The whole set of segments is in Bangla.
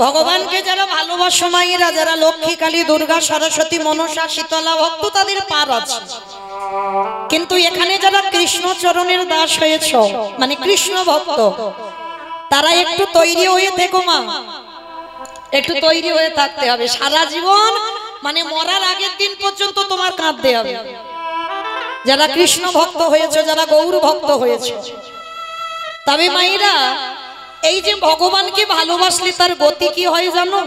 ভগবানকে যারা ভালোবাসো মায়েরা, যারা লক্ষ্মী, কালী, দুর্গা, সরস্বতী, মনসা, শীতলা ভক্ত, তাদের পার আছে। কিন্তু এখানে যারা কৃষ্ণ চরণের দাস হয়েছ, মানে কৃষ্ণ ভক্ত, তারা একটু তৈরি হয়ে থেকো মা, একটু তৈরি হয়ে থাকতে হবে। সারা জীবন মানে মরার আগের দিন পর্যন্ত তোমার কাঁদতে হবে। যারা কৃষ্ণ ভক্ত হয়েছে, যারা গৌর ভক্ত হয়েছে। তবে মায়েরা, এই যে ভগবানকে ভালোবাসলে তার গতি কি হয় জানো?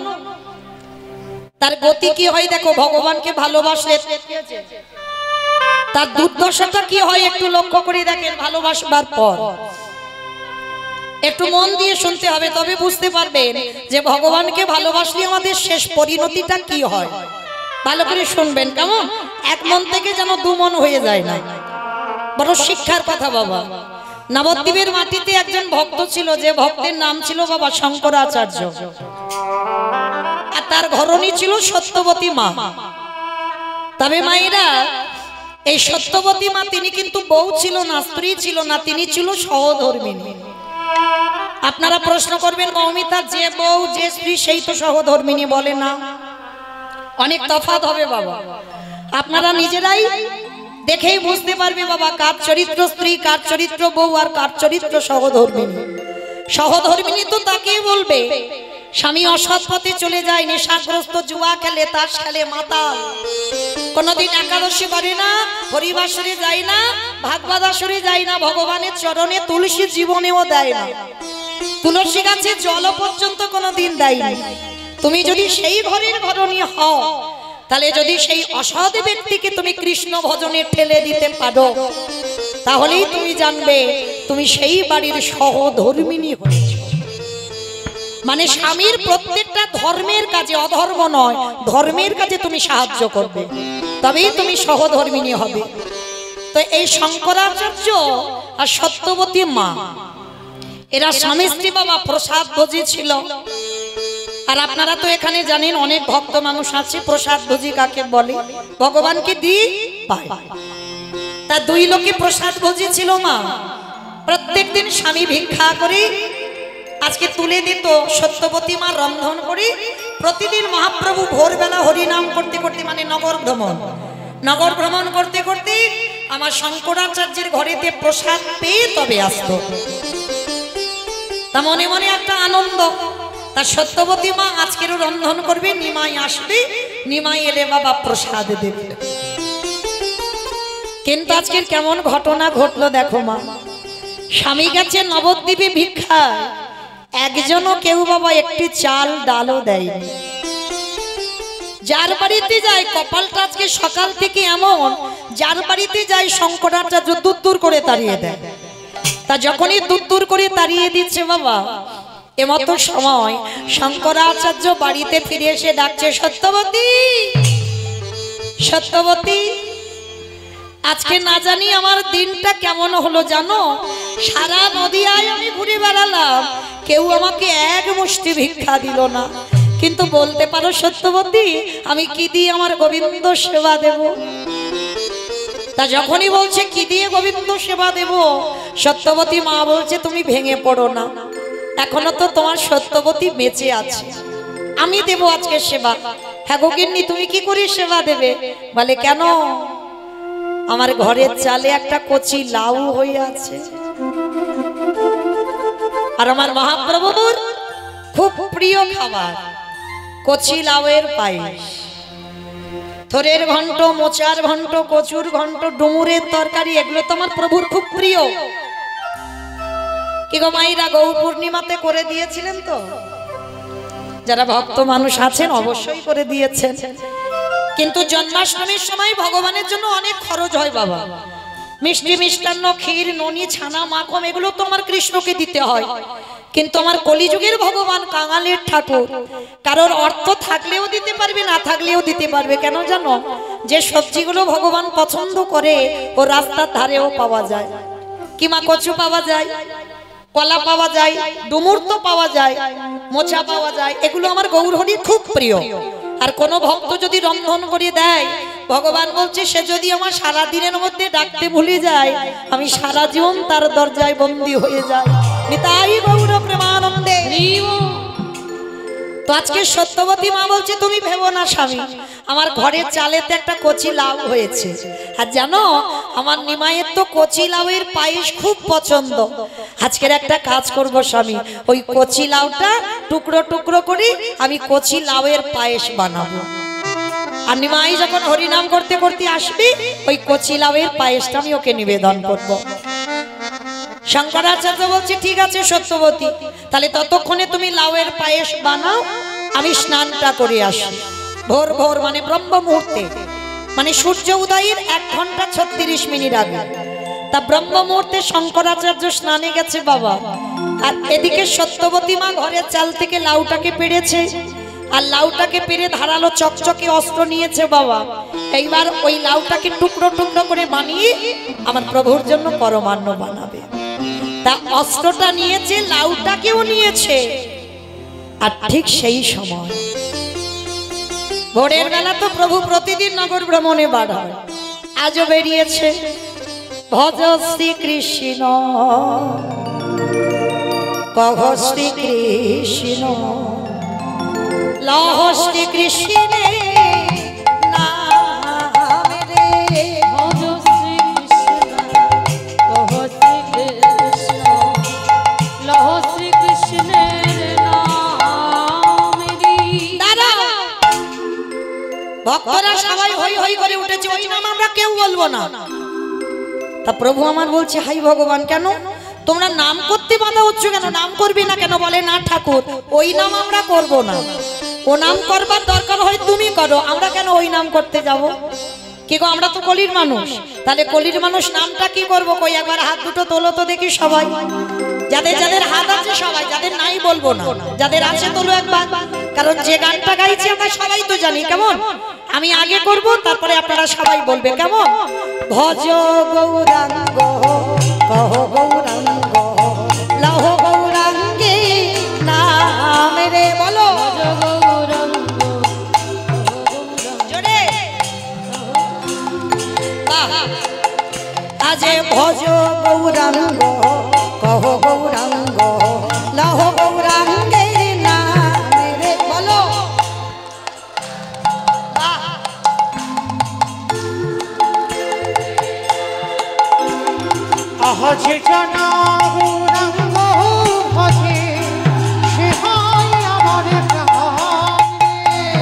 তার গতি কি হয় দেখো। ভগবানকে ভালোবাসলে তার দুর্দশাটা কি হয় একটু লক্ষ্য করে দেখেন। ভালোবাসবার পর একটু মন দিয়ে শুনতে হবে, তবে বুঝতে পারবেন যে ভগবানকে ভালোবাসলে আমাদের শেষ পরিণতিটা কি হয়। ভালো করে শুনবেন কেমন? এক মন থেকে যেন দু মন হয়ে যায় না। বড় শিক্ষার কথা বাবা। নবদ্বীপের মাটিতে একজন ভক্ত ছিল, যে ভক্তের নাম ছিল বাবা শঙ্করাচার্য, আর তার ঘরণী ছিল সত্যবতী মা। তবে মায়েরা, এই সত্যবতী মা তিনি কিন্তু বউ ছিল না, স্ত্রী ছিল না, তিনি ছিল সহধর্মিণী। আপনারা প্রশ্ন করবেন, মৌমিতা যে বউ যে স্ত্রী সেই তো সহধর্মিণী বলে না? অনেক তফাৎ হবে বাবা। আপনারা নিজেরাই দেখেই বুঝতে পারবে বাবা, কার চরিত্র স্ত্রী, কার চরিত্র বউ, আর কার চরিত্র সহধর্মিণী। সহধর্মিণী তো তাকে বলবে স্বামী অসৎ পথে চলে যায়, নেশাগ্রস্ত, জুয়া খেলে, তাস খেলে, মাতাল, কোনদিন একাদশী করে না, হরিবাসরে যায় না, ভাগবত আসরে যায় না, ভগবানের চরণে তুলসী জীবনেও দেয় না, তুলসী গাছে জল পর্যন্ত কোনদিন দেয়নি। তুমি যদি সেই ঘরের ঘরণী হও, তাহলে যদি সেই অসৎ ব্যক্তিকে তুমি কৃষ্ণ ভজনে ঠেলে দিতে পারো, তাহলেই তুমি জানবে তুমি সেই বাড়ির সহধর্মিণী হয়েছ। মানে স্বামীর প্রত্যেকটা ধর্মের কাজে, অধর্ম নয়, ধর্মের কাজে তুমি সাহায্য করবে, তবেই তুমি সহধর্মিণী হবে। তো এই শঙ্করাচার্য আর সত্যবতী মা, এরা স্বামী স্ত্রী বাবা প্রসাদ ভোজী ছিল। আর আপনারা তো এখানে জানেন অনেক ভক্ত মানুষ আছে, প্রসাদ ভোজী কাকে বলে? ভগবানকে দিয়ে পায়। তা দুই লোকে প্রসাদ ভোজী ছিল মা। প্রত্যেক দিন স্বামী ভিক্ষা করে আজকে তুলে দিত, সত্যবতী মা রন্ধন করে প্রতিদিন মহাপ্রভু ভোরবেলা হরিনাম করতে করতে, মানে নগর ভ্রমণ করতে করতে আমার শঙ্করাচার্যের ঘরেতে প্রসাদ পেয়ে তবে আসতো। তা মনে মনে একটা আনন্দ। তা সত্যবতী মা আজকেরও রন্ধন করবে, নিমাই আসবে, নিমাই এলে বাবা প্রসাদ দেবে। কিন্তু আজকের কেমন ঘটনা ঘটলো দেখো মা। স্বামী গেছে নবদ্বীপে ভিক্ষা, একজনও কেউ বাবা একটি চাল ডালও দেয়নি। যার বাড়িতে যায়, কপালটা আজকে সকাল থেকে এমন, যার বাড়িতে যায় শঙ্করাচার্য দূর দূর করে তাড়িয়ে দেয়। তা যখনই দূর দূর করে তাড়িয়ে দিচ্ছে বাবা, এমতো সময় শঙ্করাচার্য বাড়িতে ফিরে এসে ডাকছে, সত্যবতী, সত্যবতী, আজকে না জানি আমার দিনটা কেমন হলো জানো? সারা নদিয়ায় আমি ঘুরে বেড়ালাম, কেউ আমাকে এক মুষ্টি ভিক্ষা দিল না। কিন্তু বলতে পারো সত্যবতী, আমি কি দিয়ে আমার গোবিন্দ সেবা দেব? তা যখনই বলছে কি দিয়ে গোবিন্দ সেবা দেব, সত্যবতী মা বলছে তুমি ভেঙে পড়ো না, এখনো তো তোমার সত্যবতী বেঁচে আছে, আমি দেব আজকে সেবা। হ্যাঁ গো গিন্নি, তুমি কি করে সেবা দেবে? বলে কেন? আমার ঘরের চালে একটা কচি লাউ হয়ে আছে, আর আমার মহাপ্রভুর খুব প্রিয় খাবার কচি লাউয়ের পায়েস, থোরের ঘন্ট, মোচার ঘন্ট, কচুর ঘন্ট, ডুমুরের তরকারি, এগুলো তো আমার প্রভুর খুব প্রিয়। কি গো মাইরা, গৌর পূর্ণিমাতে করে দিয়েছিলেন তো? যারা ভক্ত মানুষ আছেন অবশ্যই করে দিয়েছেন। কিন্তু জন্মাষ্টমীর সময় ভগবানের জন্য অনেক খরচ হয় বাবা। মিষ্টি, মিষ্টান্ন, ক্ষীর, ননি, ছানা, মাখন, এগুলো তো আমার কৃষ্ণকে দিতে হয়। কিন্তু আমার কলিযুগের ভগবান কাঙালের ঠাকুর, কারোর অর্থ থাকলেও দিতে পারবে, না থাকলেও দিতে পারবে। কেন জানো? যে সবজিগুলো ভগবান পছন্দ করে ও রাস্তার ধারেও পাওয়া যায়। কিমা কচু পাওয়া যায়, কলা পাওয়া যায়, ডুমুর তো পাওয়া যায়, মোচা পাওয়া যায়, এগুলো আমার গৌরহরির খুব প্রিয়। আর কোন ভক্ত যদি রন্ধন করে দেয়, ভগবান বলছে সে যদি আমার সারা দিনের মধ্যে ডাকতে ভুলে যায়, আমি সারা জীবন তার দরজায় বন্দী হয়ে যাই। নিতাই গৌর প্রেমানন্দে। তো আজকে সত্যবতী মা বলছে তুমি ভেবো না স্বামী, আমার ঘরের চালেতে একটা কচি লাউ হয়েছে, আর জানো আমার নিমাইয়ের তো কচি লাউয়ের পায়েস খুব পছন্দ। আজকের একটা কাজ করব স্বামী, ওই কচি লাউটা টুকরো টুকরো করে আমি কচি লাউয়ের পায়েস বানাবো, আর নিমাই যখন হরিনাম করতে করতে আসবে ওই কচি লাউয়ের পায়েসটা আমি ওকে নিবেদন করব। শঙ্করাচার্য বলছে ঠিক আছে সত্যবতী, তাহলে ততক্ষণে তুমি লাউয়ের পায়েস বানাও, আমি স্নানটা করে আসি। ভোর ভোর মানে ব্রহ্ম মুহূর্তে, মানে সূর্য উদয়ের 1 ঘন্টা 36 মিনিট আগে। তা ব্রহ্ম মুহূর্তে শঙ্করাচার্য স্নানে গেছে বাবা, আর এদিকে সত্যবতী মা ঘরের চাল থেকে লাউটাকে পেড়েছে, আর লাউটাকে পেরে ধারালো চকচকে অস্ত্র নিয়েছে বাবা। এইবার ওই লাউটাকে টুকরো টুকরো করে বানিয়ে আমার প্রভুর জন্য পরমান্ন বানাবে। তা অস্ত্রটা নিয়েছে, লাউটাকেও নিয়েছে। আর ঠিক সেই সময় ভোরের বেলা তো প্রভু প্রতিদিন নগর ভ্রমণে বার হয়, আজও বেরিয়েছে। ভজ শ্রী কৃষ্ণ কহ শ্রী কৃষ্ণ লহ শ্রী কৃষ্ণে নাম রে। ভজ শ্রী কৃষ্ণ কহ শ্রী কৃষ্ণ লহ শ্রী কৃষ্ণের নাম রে। দাদা ভক্তরা সবাই হই হই করে উঠেছে, ওই নাম আমরা কেউ বলবো না। তা প্রভু আমার বলছে হাই ভগবান, কেন তোমরা নাম করতে বাধা হচ্ছ কেন? নাম করবি না কেন? বলে না ঠাকুর ওই নাম আমরা করব না, ও নাম করবার দরকার হয় তুমি করো, আমরা কেন ওই নাম করতে যাব? কি গো আমরা তো কলির মানুষ, তাহলে কলির মানুষ নামটা কি করব? কই একবার হাত দুটো তোলো তো দেখি সবাই, যাদের যাদের হাত আছে সবাই, যাদের নাই বলবো না, যাদের আছে তোলো একবার। কারণ যে গানটা গাইছি আমরা সবাই তো জানি, কেমন? আমি আগে করব, তারপরে আপনারা সবাই বলবে, কেমন? ভজ গৌরাঙ্গ কহ গৌরাঙ্গ লহ গৌরাঙ্গে নাম রে। বলো জোরে আজে ভজ গৌরাঙ্গ কহ গৌরাঙ্গ লহ গৌরাঙ্গে নাম রে। বলো আহজে জানা গৌরাঙ্গ ভজে সে হয় আমার প্রাণ।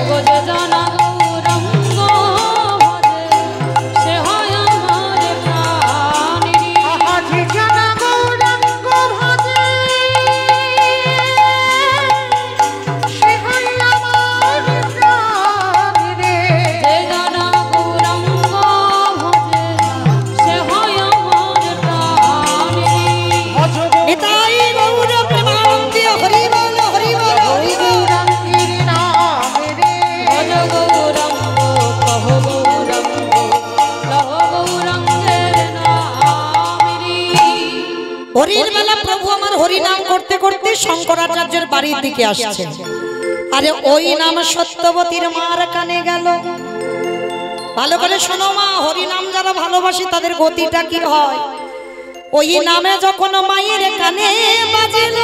ভজ জানা গৌরাঙ্গ ভজে সে হয় আমার প্রাণ রে। আহজে জানা গৌরাঙ্গ ভজে সে হয় আমার প্রাণ রে। যে জানা গৌরাঙ্গ ভজে সে হয় আমার প্রাণ রে। ভজ নিতাই গৌর প্রেমানন্দে হরি বল হরি বল হরি বল। গৌরাঙ্গের নাম রে। ভজ গৌরাঙ্গ কহ গৌরাঙ্গ লহ গৌরাঙ্গের নাম রে। হরির বেলা প্রভু আমার হরি নাম করতে করতে শঙ্করাচার্যের বাড়ির দিকে আসছেন। আরে ওই নাম সত্যবতীর মার কানে গেল। ভালো করে শোনো মা, হরি নাম যারা ভালোবাসে তাদের গতিটা কি হয়। ওই নামে যখন মায়ের কানে বাজিল,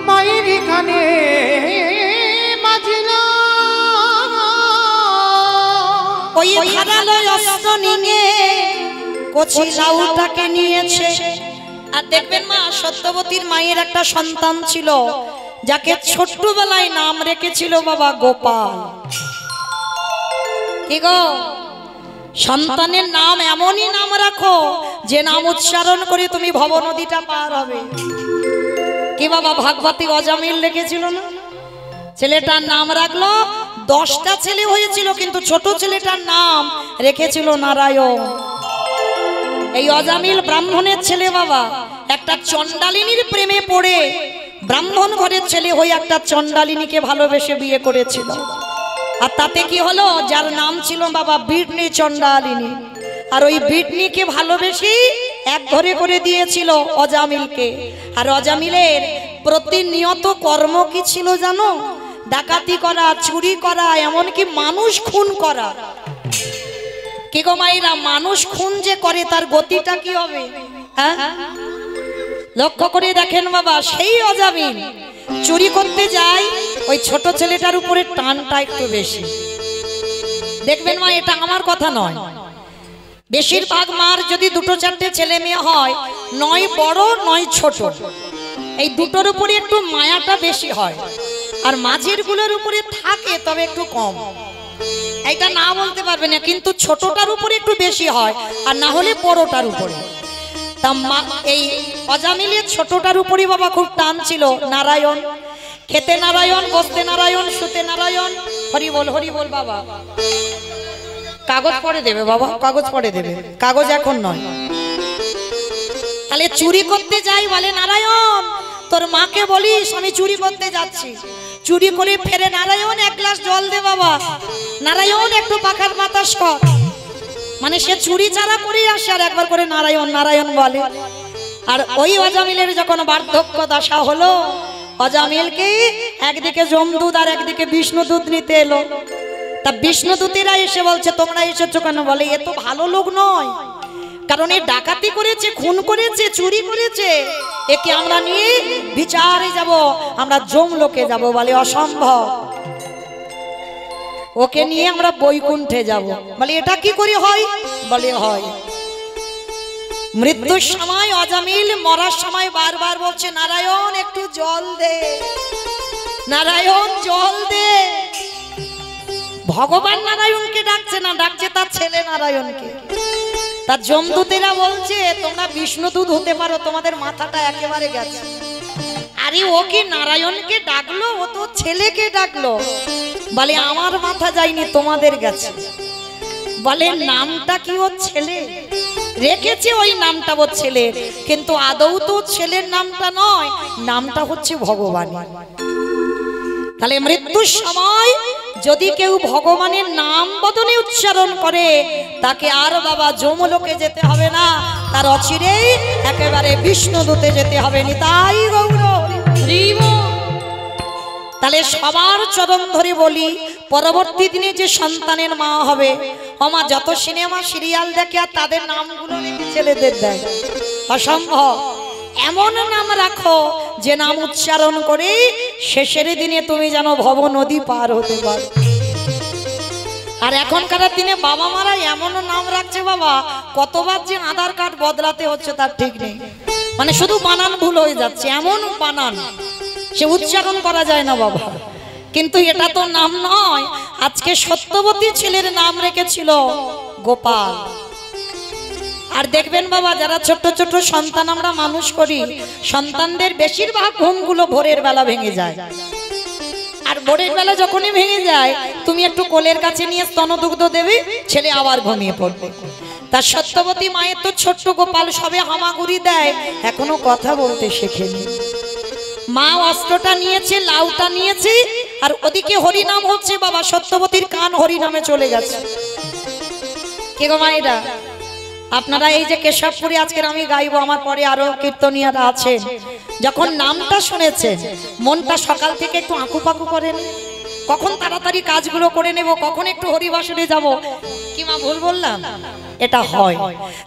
মায়ের কানে বাজিল ওই ধারালো অস্ত্র নিয়ে কচি লাউটাকে নিয়েছে। আর দেখবেন মা, সত্যবতীর মায়ের একটা সন্তান ছিল যাকে ছোট্টবেলায় নাম রেখেছিল বাবা গোপাল। কি গো, সন্তানের নাম এমনই নাম রাখো যে নাম উচ্চারণ করে তুমি ভব নদীটা পার হবে। কি বাবা ভাগবতী অজামিল রেখেছিল না? ছেলেটার নাম রাখলো, 10টা ছেলে হয়েছিল কিন্তু ছোট ছেলেটার নাম রেখেছিল নারায়ণ। এই অজামিল ব্রাহ্মণের ছেলে বাবা, একটা চণ্ডালিনীর প্রেমে পড়ে ব্রাহ্মণ ঘরের ছেলে হয়ে একটা চণ্ডালিনীকে ভালোবেসে বিয়ে করেছিল। আর তাতে কি হলো, যার নাম ছিল বাবা বিটনি চণ্ডালিনী, আর ওই বিটনিকে ভালোবেসে এক ঘরে করে দিয়েছিল অজামিলকে। আর অজামিলের প্রতিনিয়ত কর্ম কি ছিল জানো? ডাকাতি করা, চুরি করা, এমনকি মানুষ খুন করা। কি গো মাইরা, মানুষ খুন যে করে তার গতিটা কি হবে? হ্যাঁ, লক্ষ্য করে দেখেন বাবা, সেই অজামিল চুরি করতে যায়, ওই ছোট ছেলেটার উপরে টানটা একটু বেশি। দেখবেন মা, এটা আমার কথা নয়, বেশিরভাগ মার যদি দুটো চারটে ছেলে মেয়ে হয়, নয় বড় নয় ছোট, এই দুটোর উপরে একটু মায়াটা বেশি হয়, আর মাঝের গুলোর উপরে থাকে তবে একটু কম। এইটা না বলতে পারবে না, কিন্তু ছোটটার উপরে একটু বেশি হয়, আর না হলে বড়টার উপরে। তা এই অজামিলের ছোটটার উপরে বাবা খুব টান ছিল। নারায়ণ, খেতে নারায়ণ, বসতে নারায়ণ, শুতে নারায়ণ, হরি বল বাবা। কাগজ পড়ে দেবে বাবা, কাগজ পড়ে দেবে, কাগজ এখন নয়। তাহলে চুরি করতে যাই, বলে নারায়ণ তোর মাকে বলিস আমি চুরি করতে যাচ্ছি। চুরি করে ফেরে, নারায়ণ এক গ্লাস জল দে বাবা, নারায়ণ একটু পাখার বাতাস কর। মানে সে চুরি চারা করে আসে আর একবার করে নারায়ণ নারায়ণ বলে। আর ওই অজামিলের যখন বার্ধক্য দশা হলো, অজামিলকে একদিকে যমদূত আর একদিকে বিষ্ণুদূত নিতে এলো। তা বিষ্ণুদূতেরা এসে বলছে তোমরা এসেছো কেন? বলে এ তো ভালো লোক নয়, কারণ এ ডাকাতি করেছে, খুন করেছে, চুরি করেছে, একে আমরা নিয়ে বিচারে যাব, আমরা যমলোকে যাব। বলে অসম্ভব, ওকে নিয়ে আমরা বৈকুণ্ঠে যাব। বলে এটা কি করে হয়? বলে হয়। মৃত্যুর সময় অজামিল মরার সময় বারবার বলছে নারায়ণ একটু জল দে, নারায়ণ জল দে। ভগবান নারায়ণকে ডাকছে না, ডাকছে তার ছেলে নারায়ণকে। তার যমদূতেরা বলছে তোমরা বিষ্ণুদূত হতে পারো, তোমাদের মাথাটা একেবারে গেছে। আরে ও কি নারায়ণকে ডাকলো? ও তো ছেলেকে ডাকলো। বলে আমার মাথা যায়নি, তোমাদের গেছে। বলে নামটা কি ওর ছেলে রেখেছে, ওই নামটা ওর ছেলে, কিন্তু আদৌ তো ছেলের নামটা নয়, নামটা হচ্ছে ভগবান। তাহলে মৃত্যুর সময় যদি কেউ ভগবানের নাম বদলে উচ্চারণ করে, তাকে আর বাবা যমলোকে যেতে হবে না, তার অচিরেই একেবারে বিষ্ণুদূতে যেতে হবে। নিতাই গৌর। তাহলে সবার চরণ ধরে বলি, পরবর্তী দিনে যে সন্তানের মা হবে, আমার যত সিনেমা সিরিয়াল দেখে আর তাদের নামগুলো নাকি ছেলেদের দেয়, অসম্ভব। এমন নাম রাখো যে নাম উচ্চারণ করে শেষের দিনে তুমি যেন ভব নদী পার হতে পারো। আর এখনকার দিনে বাবা মারা এমন নাম রাখছে বাবা, কতবার যে আধার কার্ড বদলাতে হচ্ছে তার ঠিক নেই। মানে শুধু বানান ভুল হয়ে যাচ্ছে, এমন বানান সে উচ্চারণ করা যায় না বাবা। কিন্তু এটা তো নাম নয়। আজকে সত্যবতী ছেলের নাম রেখেছিল গোপাল। আর দেখবেন বাবা, যারা ছোট ছোট সন্তান আমরা মানুষ করি, সন্তানদের বেশিরভাগ ঘুমগুলো ভোরের বেলা ভেঙে যায়। আর ভোরের বেলা যখনই ভেঙে যায়, তুমি একটু কোলের কাছে নিয়ে স্তনদুগ্ধ দেবে, ছেলে আবার ঘুমিয়ে পড়বে। তার সত্যবতী মায়ের তো ছোট্ট গোপাল সবে হামাগুড়ি দেয়, এখনো কথা বলতে শেখেনি। মা অস্ত্রটা নিয়েছে, লাউটা নিয়েছে, আর ওদিকে হরিনাম হচ্ছে বাবা, সত্যবতীর কান হরিনামে চলে গেছে। কে গো মায়েরা, আপনারা এই যে কেশবপুরে আজকের আমি গাইবো, আমার পরে আরো কীর্তনিয়ারা আছে, যখন নামটা শুনেছেন মনটা সকাল থেকে একটু আঁকুপাকু করেন, কখন তাড়াতাড়ি কাজগুলো করে নেব, কখন একটু হরিবাসনে যাব। কি মা ভুল বললাম? এটা হয়।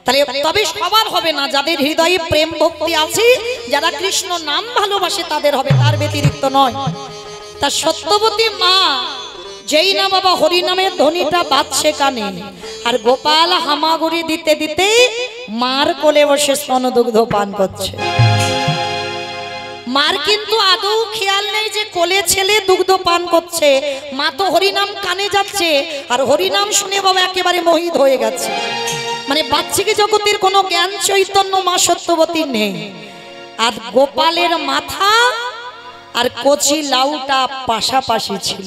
তাহলে তবে সবার হবে না, যাদের হৃদয়ে প্রেম ভক্তি আছে, যারা কৃষ্ণ নাম ভালোবাসে তাদের হবে, তার ব্যতিরিক্ত নয়। তা সত্যবতী মা যেই না বাবা হরিনামের ধ্বনিটা বাজছে কানে, আর গোপাল হামাগুড়ি দিতে দিতে মার কোলে বসে স্তনদুগ্ধ পান করছে। মার কিন্তু আদৌ খেয়াল নেই যে কোলে ছেলে দুগ্ধ পান করছে। মা তো হরিনাম কানে যাচ্ছে, আর হরিনাম শুনে বাবা একেবারে মোহিত হয়ে গেছে। মানে বাচ্চাকে জগতের কোনো জ্ঞান চৈতন্য মা সত্যবতী নেই। আর গোপালের মাথা আর কচি লাউটা পাশাপাশি ছিল।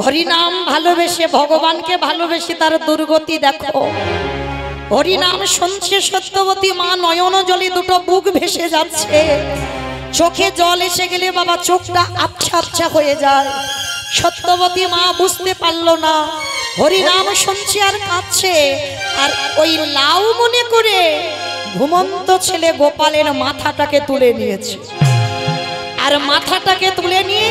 হরিনাম ভালোবেসে, ভগবানকে ভালোবেসে তার দুর্গতি দেখো। হরিনাম শুনছে সত্যবতী মা, নয়ন জলে দুটো বুক ভেসে যাচ্ছে। চোখে জল এসে গেলে বাবা চোখটা আবছা আবছা হয়ে যায়। সত্যবতী মা বুঝতে পারলো না, হরিনাম শুনছে আর কাঁদছে, আর ওই লাউ মনে করে ঘুমন্ত ছেলে গোপালের মাথাটাকে তুলে নিয়েছে। আর মাথাটাকে তুলে নিয়ে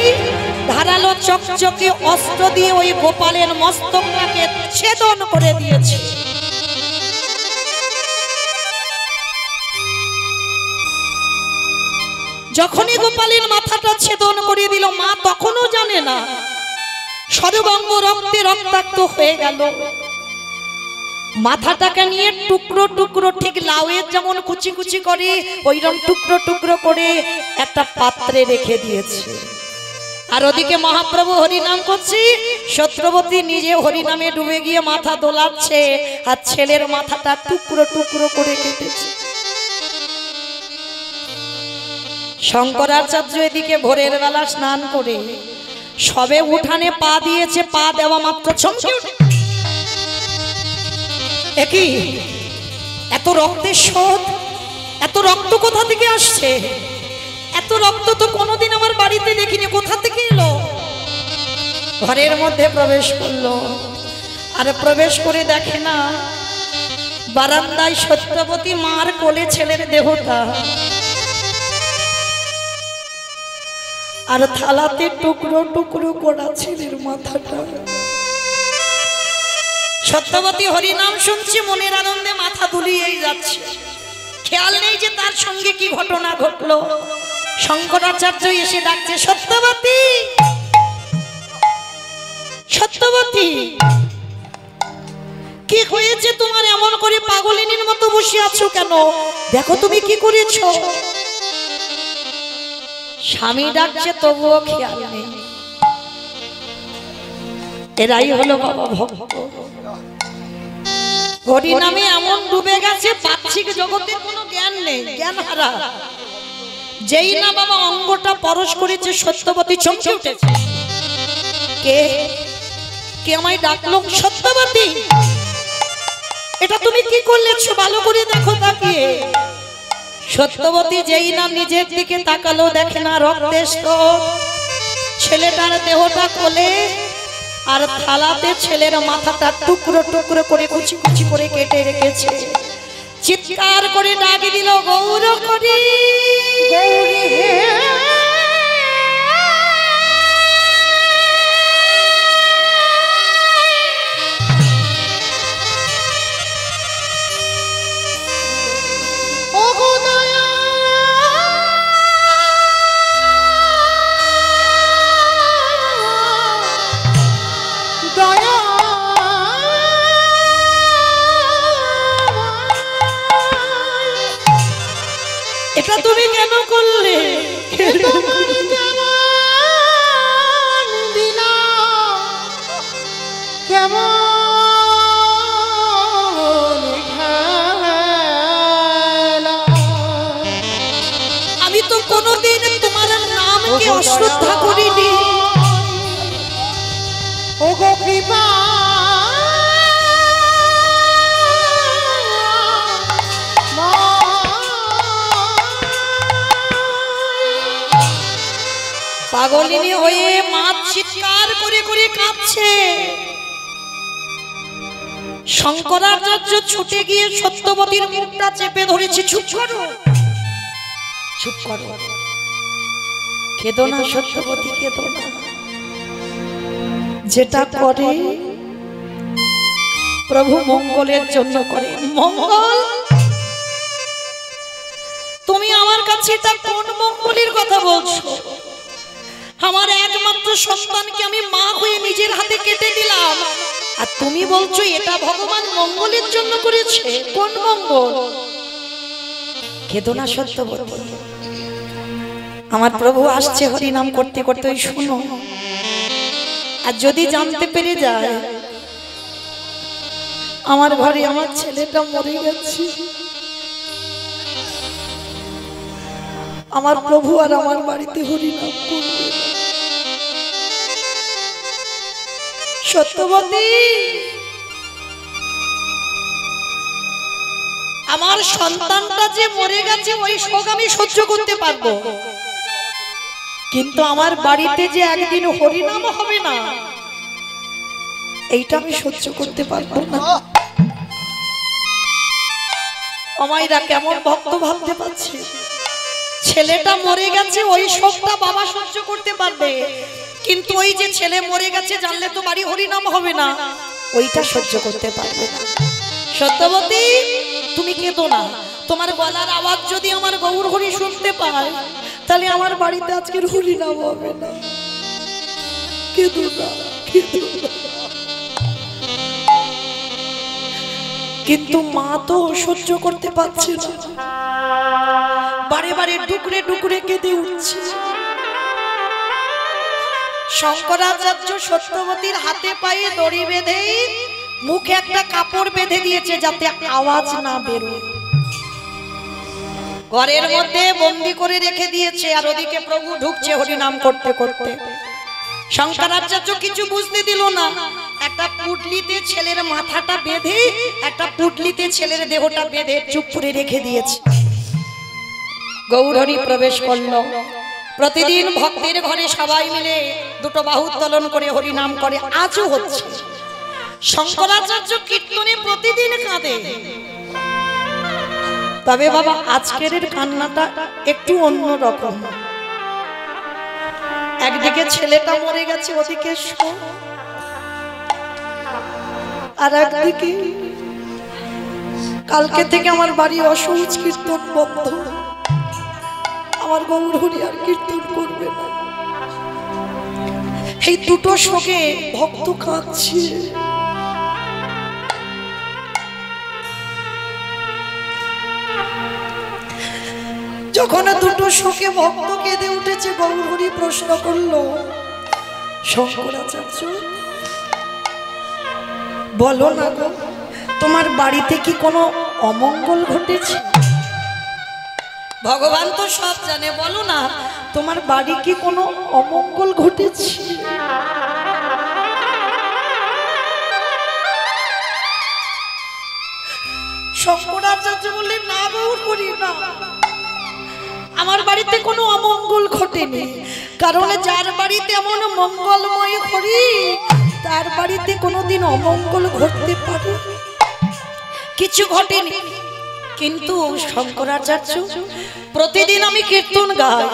ধারালো চকচকে অস্ত্র দিয়ে ওই গোপালের মস্তকটাকে ছেদন করে দিয়েছে। যখনই গোপালের মাথাটা ছেদন করে দিল, মা তখনও জানে না সর্বাঙ্গ রক্তে রক্তাক্ত হয়ে গেল। মাথাটাকে নিয়ে টুকরো টুকরো, ঠিক লাউয়ের যেমন কুচি কুচি করে ওইরকম টুকরো টুকরো করে একটা পাত্রে রেখে দিয়েছে। আর ওদিকে মহাপ্রভু হরিনাম করছি, সত্যবতী নিজে হরিনামে ডুবে গিয়ে মাথা দোলাচ্ছে, আর ছেলের মাথাটা টুকরো টুকরো করে কেটেছে। শঙ্করাচার্য এদিকে ভোরের বেলা স্নান করে সবে উঠানে পা দিয়েছে, পা দেওয়া মাত্র চমকে উঠে, একই এত রক্তের স্রোত, এত রক্ত কোথা থেকে আসছে? এত রক্ত তো কোনোদিন আমার বাড়িতে দেখিনি, কোথা থেকে এলো? ঘরের মধ্যে প্রবেশ করলো, আর প্রবেশ করে দেখে না বারান্দায় সত্যবতী মার কোলে ছেলের দেহটা, আর থালাতে টুকরো টুকরো করা ছেলের মাথাটা। সত্যবতী হরিনাম শুনছে, মনের আনন্দে মাথা দুলিয়েই যাচ্ছে, খেয়াল নেই যে তার সঙ্গে কি ঘটনা ঘটলো। শঙ্করাচার্য এসে ডাকছে, সত্যবতী, সত্যবতী, কি হয়েছে তোমার? এমন করে পাগলিনীর মতো বসে আছো কেন? দেখো তুমি কি করেছো। স্বামী ডাকছে, তবুও খেয়াল নেই। এরাই হলো বাবা ভক্ত। হরি নামে এমন ডুবে গেছে, পাক্ষিক জগতের কোনো জ্ঞান নেই, জ্ঞান হারা। যেই না বাবা অঙ্গটা পরশ করেছে, সত্যবতী চমকে উঠেছে। কে কে আমায় ডাকলো? সত্যবতী, এটা তুমি কি করলেছো? ভালো করে দেখো তাকিয়ে। সত্যবতী যেই না নিজের দিকে তাকালো, দেখে না রক্তের স্রোত, ছেলেটার দেহটা কোলে, আর থালাতে ছেলের মাথাটা টুকরো টুকরো করে কুচি কুচি করে কেটে রেখেছে। চিৎকার করে ডাক দিল, গৌর করি, গৌরী হে, ও গো দয়া, দয়া, এটা তুমি কেন করলে? তোমার কেমন দিলা, কেমন খেলা। আমি তো কোনোদিন তোমার নামকে অশ্রদ্ধা করিনি। ও গো কৃপা, পাগলিনী হয়ে মা চিৎকার করে করে কাঁদছে। শঙ্করাচার্য ছুটে গিয়ে সত্যবতীর মুখটা চেপে ধরেছে। চুপ করো, চুপ করো, কেঁদো না সত্যবতী, কেঁদো না। যেটা করে প্রভু মঙ্গলের জন্য করে। মঙ্গল? তুমি আমার কাছে এটা কোন মঙ্গলের কথা বলছো? আমার একমাত্র সন্তানকে আমি মা হয়ে নিজের হাতে কেটে দিলাম, আর তুমি বলছো এটা ভগবান মঙ্গলের জন্য করেছে? কোন মঙ্গল? কেঁদো না সত্যবতী, আমার প্রভু আসছে হরিনাম করতে করতে, শুনো। আর যদি জানতে পেরে যায় আমার ঘরে আমার ছেলেটা মরে গেছে, আমার প্রভু আর আমার বাড়িতে হরিনাম করবে। সত্যবতী, আমার সন্তানটা যে মরে গেছে ওই শোক আমি সহ্য করতে পারবো, কিন্তু আমার বাড়িতে যে একদিন হরিনাম হবে না, এইটা আমি সহ্য করতে পারবো না। আমায়রা কেমন ভক্ত ভাবতে পারছে, ছেলেটা মরে গেছে ওই শোকটা বাবা সহ্য করতে পারবে, কিন্তু ওই যে ছেলে মরে গেছে জানলে তো বাড়ি হরিনাম হবে না, ওইটা সহ্য করতে পারবে না। সত্যবতী, তুমি কেঁদো না। তোমার গলার আওয়াজ যদি আমার গৌর হরি শুনতে পায়, তা তাহলে আমার বাড়িতে আজকে হরিনাম হবে না। কিন্তু মা তো সহ্য করতে পারছে না, বারে বারে ডুকরে ডুকরে কেঁদে উঠছে। শঙ্করাচার্য সত্যবতীর হাতে পায়ে দড়ি বেঁধে মুখে একটা কাপড় বেঁধে দিয়েছে যাতে আওয়াজ না বেরোয়। ঘরের মধ্যে বন্দি করে রেখে দিয়েছে, আর ওদিকে প্রভু ঢুকছে হরিনাম করতে করতে। শঙ্করাচার্য কিছু বুঝতে দিল না, একটা পুটলিতে ছেলের মাথাটা বেঁধে, একটা পুটলিতে ছেলের দেহটা বেঁধে চুপ করে রেখে দিয়েছে। গৌরহরি প্রবেশ করলো। প্রতিদিন ভক্তের ঘরে সবাই মিলে দুটো বাহু উত্তোলন করে হরিনাম করে, আজও হচ্ছে। শঙ্করাচার্য কীর্তনে প্রতিদিন কাঁদে, তবে বাবা আজকের কান্নাটা একটু অন্য রকম। একদিকে ছেলেটা মরে গেছে, ওদিকে আর একদিকে কালকে থেকে আমার বাড়ি অসহজ কীর্তন বন্ধ, আমার গৌরহরি আর কীর্তন করবে না। এই দুটো শোকে ভক্ত কাঁদছে। যখন দুটো শোকে ভক্ত কেঁদে উঠেছে, গৌরহরি প্রশ্ন করলো, শঙ্করাচার্য বলো না গো, তোমার বাড়িতে কি কোনো অমঙ্গল ঘটেছে? ভগবান তো সব জানে, বলো না তোমার বাড়ি কি কোনো অমঙ্গল ঘটেছে? শঙ্করাচার্য বললেন, না গৌরহরি না, আমার বাড়িতে কোনো অমঙ্গল ঘটেনি। কারণ যার বাড়িতে এমন মঙ্গলময় হরি, তার বাড়িতে কোনোদিন অমঙ্গল ঘটতে পারে? কিছু ঘটেনি। কিন্তু শঙ্করাচার্য, প্রতিদিন আমি কীর্তন গাই,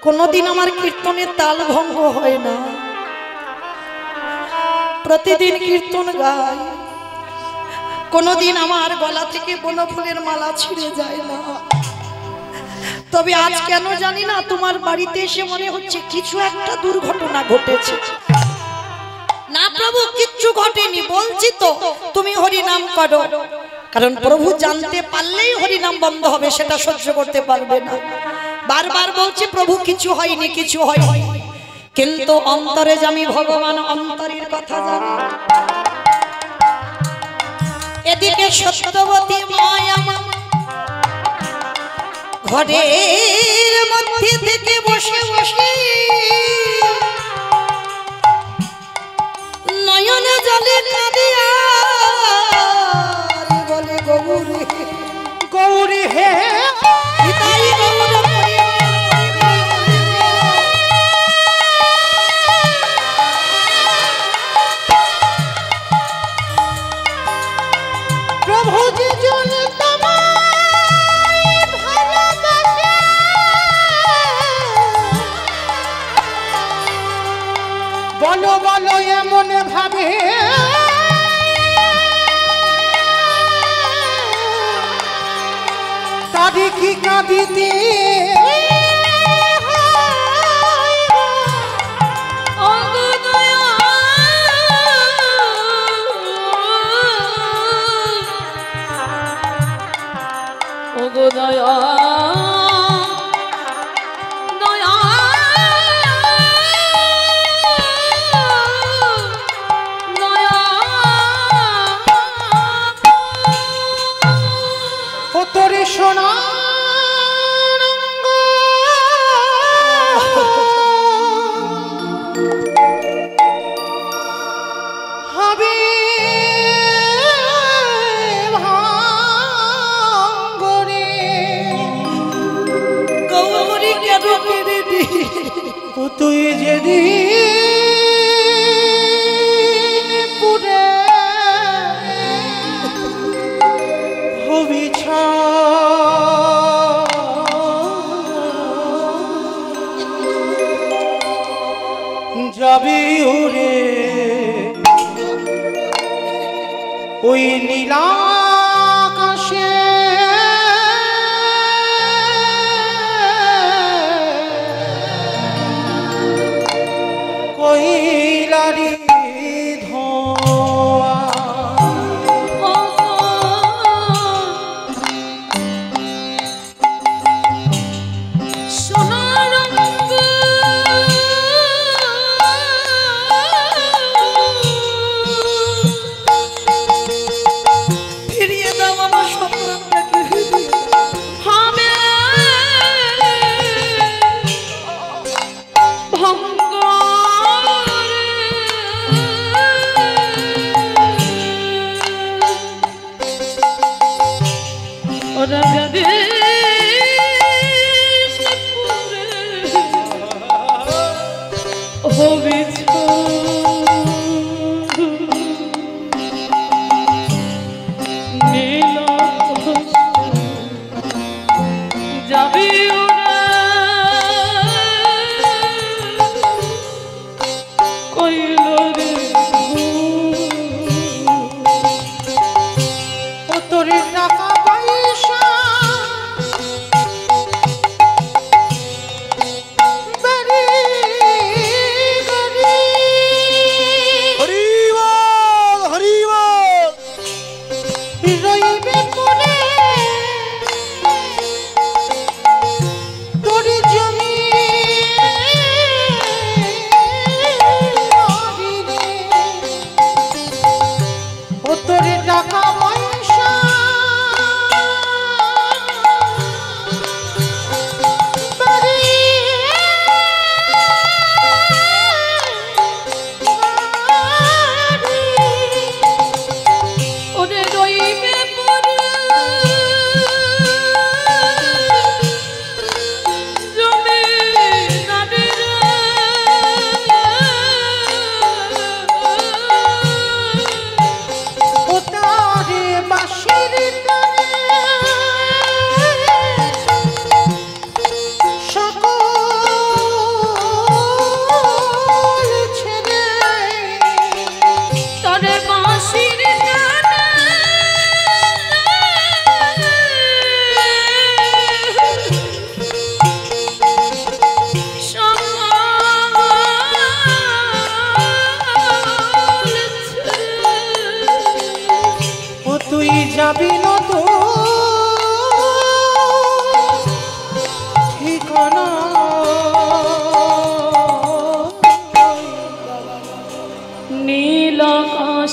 কোনোদিন আমার কীর্তনের তাল ভঙ্গ হয় না। প্রতিদিন কীর্তন গাই, কোনোদিন আমার গলা থেকে বনফুলের মালা ছিঁড়ে যায় না। তবে আজ কেন জানি না তোমার বাড়িতে এসে মনে হচ্ছে কিছু একটা দুর্ঘটনা ঘটেছে। না প্রভু, কিচ্ছু ঘটেনি, বলছি তো তুমি হরিনাম করো। কারণ প্রভু জানতে পারলেই হরিনাম বন্ধ হবে, সেটা সহ্য করতে পারবে না। বারবার বলছি প্রভু কিছু হয়নি, কিছু হয়নি, কিন্তু অন্তরে যে আমি ভগবান, অন্তরের কথা জানি। এদিকে সত্যবতী মায়া ঘরের মধ্যে থেকে বসে বসে নয়নে জলে কাঁদিয়া বলে, গৌরী গৌরী হে পিতাই গৌর প্রভু যে জন বলো বলো এমন ভাবে তারি কি কাঁদিতে তোরে সোনা হবে ভাঙ্গরে গৌরী কেন কেড়ে দি তুই যেদিন পুরে হবি যাবি উড়ে ওই নীলাকাশে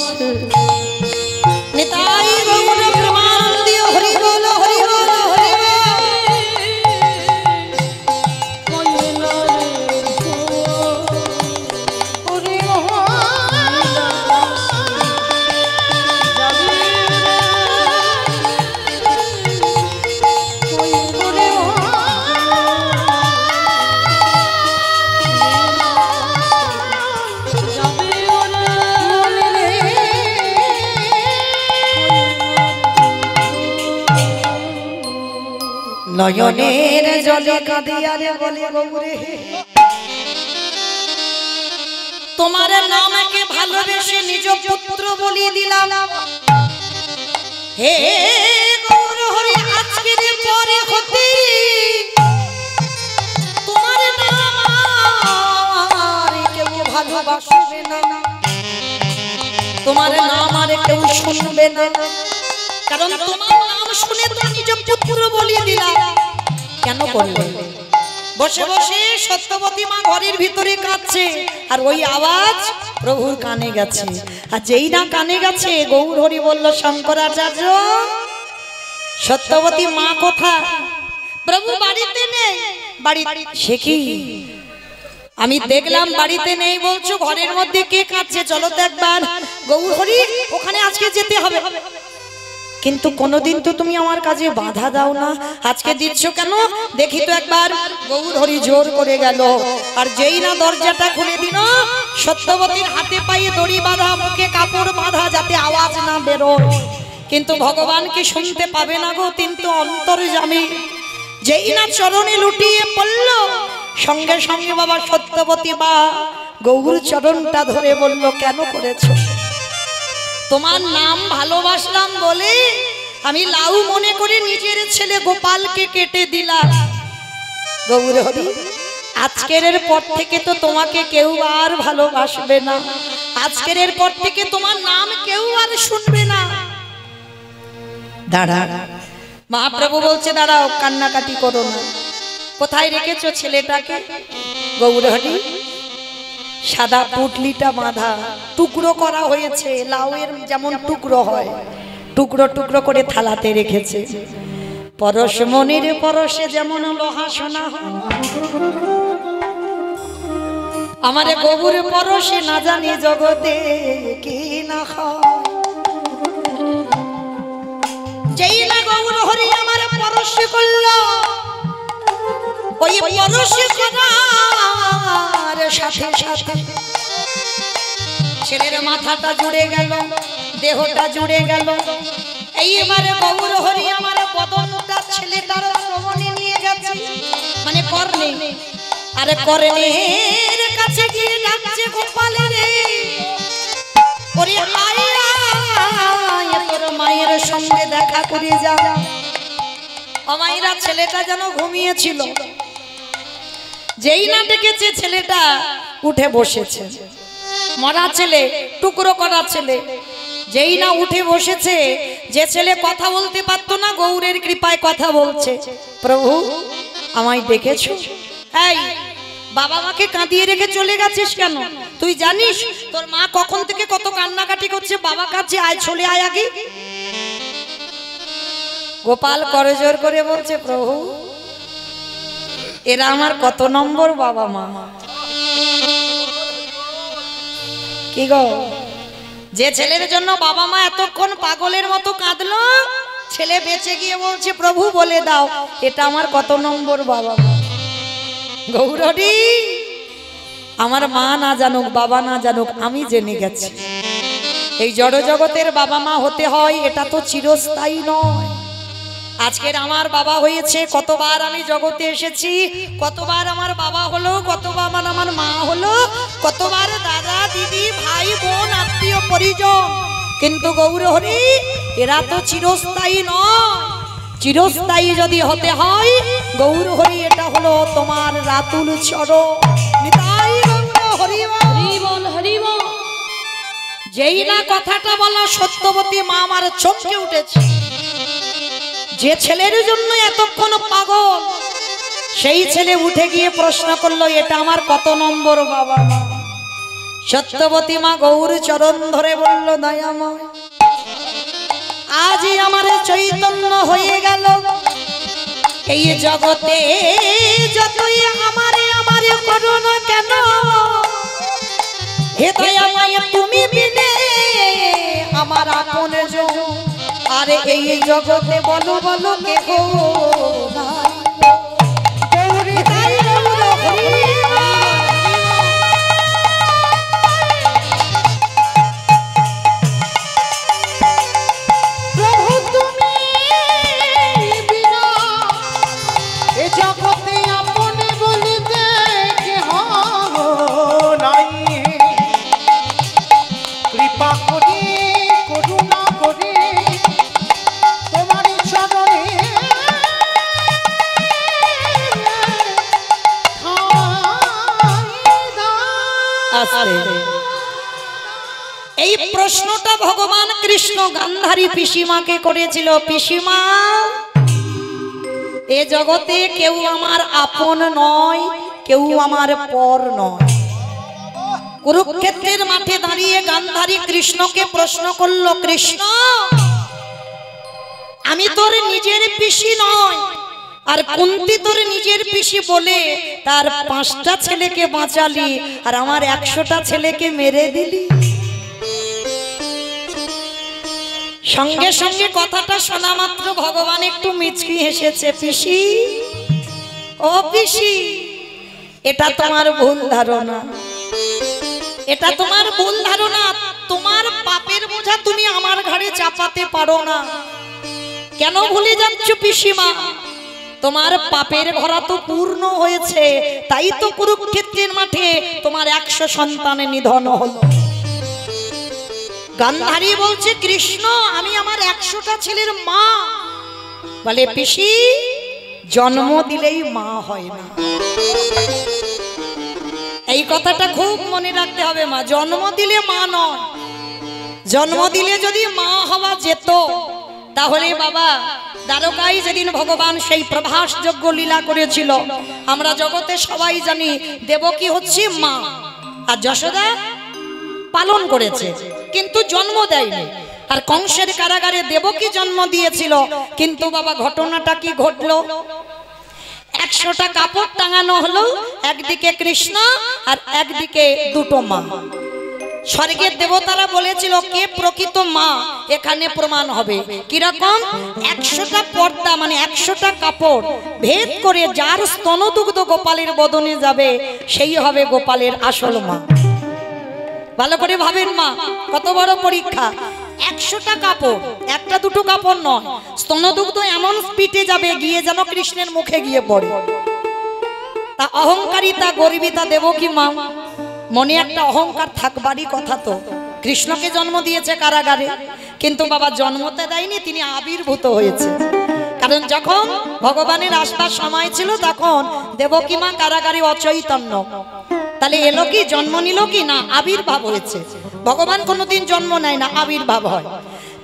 ভালোবাসে নিতাই গৌর প্রেমানন্দী হরি বল হরি বল হরি বল। নয়নের জলে কাঁদিয়ারে বলে গৌরে তোমার নামকে ভালোবেসে নিজ পুত্র বলি দিলাম। হে গৌর হরি আজকের পরে হতে তোমার নাম আর কেউ ভালোবাসবে না, তোমার নাম আর কেউ শুনবে না, কারণ তোমার নাম শুনে তো নিজ পুত্র বলি দিলাম। কেন করবে? বসে বসে সত্যবতী মা ঘরের ভিতরে কাঁদছে আর ওই আওয়াজ প্রভুর কানে গেছে। আর যেই না কানে গেছে গৌর হরি বলল শঙ্করাচার্য সত্যবতী মা কোথায়? প্রভু বাড়িতে নেই। বাড়ি সে কি? আমি দেখলাম বাড়িতে নেই বলছো, ঘরের মধ্যে কে কাঁদছে? চলো তো একবার গৌর হরি ওখানে আজকে যেতে হবে। কিন্তু কোনোদিন তো তুমি আমার কাজে বাধা দাও না, আজকে দিচ্ছ কেন? দেখি তো একবার। গৌর হরি জোর করে গেল আর যেই না দরজাটা খুলে দিল সত্যবতীর হাতে পায়ে দড়ি বাঁধা, মুখে কাপড় বাঁধা যাতে আওয়াজ না বেরোয়। কিন্তু ভগবানকে শুনতে পাবে না গো, কিন্তু অন্তর্যামী। যেই না চরণে লুটিয়ে পড়ল সঙ্গে সঙ্গে বাবা সত্যবতী বা গৌর চরণটা ধরে বলল কেন করেছো? তোমার নাম ভালোবাসলাম বলে আমি লাউ মনে করে নিজের ছেলে গোপালকে কেটে দিলাম। গৌর হরি আজকের পর থেকে তো তোমাকে কেউ আর ভালোবাসবে না, আজকের পর থেকে তোমার নাম কেউ আর শুনবে না। দাঁড়া, মহাপ্রভু বলছে দাঁড়াও, কান্নাকাটি করো না। কোথায় রেখেছো ছেলেটাকে? গৌর হরি সাদা পুটলিটা বাঁধা, টুকরো করা হয়েছে, লাউয়ের যেমন টুকরো হয় টুকরো টুকরো করে থালাতে রেখেছে। পরশ মনির পরশে যেমন লোহা সোনা হয়, আমারে গৌর পরশে না জানি জগতে কি না হয়। যেই না গৌর হরি আমার পরশ করল, ওই পরশ করার সাথে সাথে ছেলের মাথাটা জুড়ে গেল, দেহটা জুড়ে গেল। এইবারে গৌর হরি আমার বদনটা ছেলেটার শ্রবণে নিয়ে গেছে, মানে কর্ণে। আরে কর্ণের কাছে গিয়ে ডাকছে গোপাল রে, ওরে আয় আয় তোর মায়ের সঙ্গে দেখা করে যা। অমাইরা ছেলেটা যেন ঘুমিয়েছিল, যেই না ডেকেছে ছেলেটা উঠে বসেছে। মরা ছেলে, টুকরো করা ছেলে, যেই না উঠে বসেছে, যে ছেলে কথা বলতে পারতো না গৌরের কৃপায় কথা বলছে। প্রভু আমায় ডেকেছো? এই বাবা মাকে কাঁদিয়ে রেখে চলে গেছিস কেন? তুই জানিস তোর মা কখন থেকে কত কান্নাকাটি করছে? বাবা কাছে আয়, চলে আয় আগে। গোপাল করজোর করে বলছে প্রভু এরা আমার কত নম্বর বাবা মা? কি গো, যে ছেলের জন্য বাবা মা এতক্ষণ পাগলের মতো কাঁদলো, ছেলে বেঁচে গিয়ে বলছে প্রভু বলে দাও এটা আমার কত নম্বর বাবা মা? গৌরী আমার মা না জানুক, বাবা না জানুক, আমি জেনে গেছি এই জড় জগতের বাবা মা হতে হয়, এটা তো চিরস্থায়ী নয়। আজকের আমার বাবা হয়েছে, কতবার আমি জগতে এসেছি, কতবার আমার বাবা হলো, কতবার আমার মা হলো, কতবার দাদা দিদি ভাই বোন আত্মীয় পরিজন, কিন্তু গৌর হরি এরা তো চিরস্থায়ী নয়। চিরস্থায়ী যদি হতে হয় গৌর হরি এটা হলো তোমার রাতুল চরণ। নিতাই গৌর হরি বল হরি বল। যেই না কথাটা বলা সত্যবতী মা আমার চমকে উঠেছে। যে ছেলের জন্য এতক্ষণ পাগল, সেই ছেলে উঠে গিয়ে প্রশ্ন করলো এটা আমার কত নম্বর বাবা মা? সত্যবতী মা গৌর চরণ ধরে বলল, দয়াময় আজই আমার চৈতন্য হয়ে গেল। এই জগতে যতই আমারে আমারে করো না কেন, হে দয়াময় তুমি বিনে আমার আপন জন। আরে এই জগতে বলো বলো কে গো গৌরী তাই গৌর হরি। এই প্রশ্নটা ভগবান কৃষ্ণ গান্ধারী পিসিমাকে করেছিল। পিসিমা, এ জগতে কেউ আমার আপন নয়, কেউ আমার পর নয়। কুরুক্ষেত্রের মাঠে দাঁড়িয়ে গান্ধারী কৃষ্ণকে প্রশ্ন করল, কৃষ্ণ আমি তোর নিজের পিসি নয়, আর কুন্তি তোর নিজের পিসি বলে তার 5টা ছেলেকে বাঁচালি, আর আমার 100টা ছেলেকে মেরে দিলি। সঙ্গে সঙ্গে কথাটা শোনা মাত্র ভগবান একটু মিচকি হেসেছে। পিসি, ও পিসি, এটা তোমার ভুল ধারণা, এটা তোমার ভুল ধারণা। তোমার পাপের বোঝা তুমি আমার ঘাড়ে চাপাতে পারো না। কেন ভুলে যাচ্ছ পিসিমা? তোমার পাপের ভরা তো পূর্ণ হয়েছে, তাই তো কুরুক্ষেত্রের মাঠে তোমার 100 সন্তানের নিধন হলো। গান্ধারী বলছে, কৃষ্ণ আমি আমার 100টা ছেলের মা। বলে, পিসি জন্ম দিলেই মা হয় না। এই কথাটা খুব মনে রাখতে হবে মা, জন্ম দিলে মা নয়। জন্ম দিলে যদি মা হওয়া যেত, তাহলে বাবা দ্বারকায় যেদিন ভগবান সেই প্রভাস যজ্ঞ লীলা করেছিল, আমরা জগতে সবাই জানি দেবকী হচ্ছে মা, আর যশোদা পালন করেছে কিন্তু জন্ম দেয়নি। আর কংসের কারাগারে দেবকী জন্ম দিয়েছিল, কিন্তু বাবা ঘটনাটা কি ঘটলো? 100টা কাপড় টাঙানো হলো, একদিকে কৃষ্ণ আর একদিকে দুটো মা। স্বর্গের দেবতারা বলেছিল কে প্রকৃত মা এখানে প্রমাণ হবে। কিরকম? 100টা পর্দা মানে 100টা কাপড় ভেদ করে যার স্তনদুগ্ধ গোপালের বদনে যাবে সেই হবে গোপালের আসল মা। ভালো করে ভাবেন মা, কত বড় পরীক্ষা। 100টা কাপড়, একটা দুটো কাপড় নয়, স্তনদুগ্ধ এমন স্পিডে যাবে গিয়ে যেন কৃষ্ণের মুখে গিয়ে পড়ে। তা অহংকারিতা গর্বিতা দেবকী মা মনে একটা অহংকার থাকবারই কথা। তো কৃষ্ণকে জন্ম দিয়েছে কারাগারে, কিন্তু বাবা জন্মতে দেয়নি, তিনি আবির্ভূত হয়েছে। কারণ যখন ভগবানের আসবার সময় ছিল তখন দেবকী মা কারাগারে অচৈতন্য। তাহলে এলো কি, জন্ম নিল কি না? আবির্ভাব হয়েছে। ভগবান কোনোদিন জন্ম নেয় না, আবির্ভাব হয়।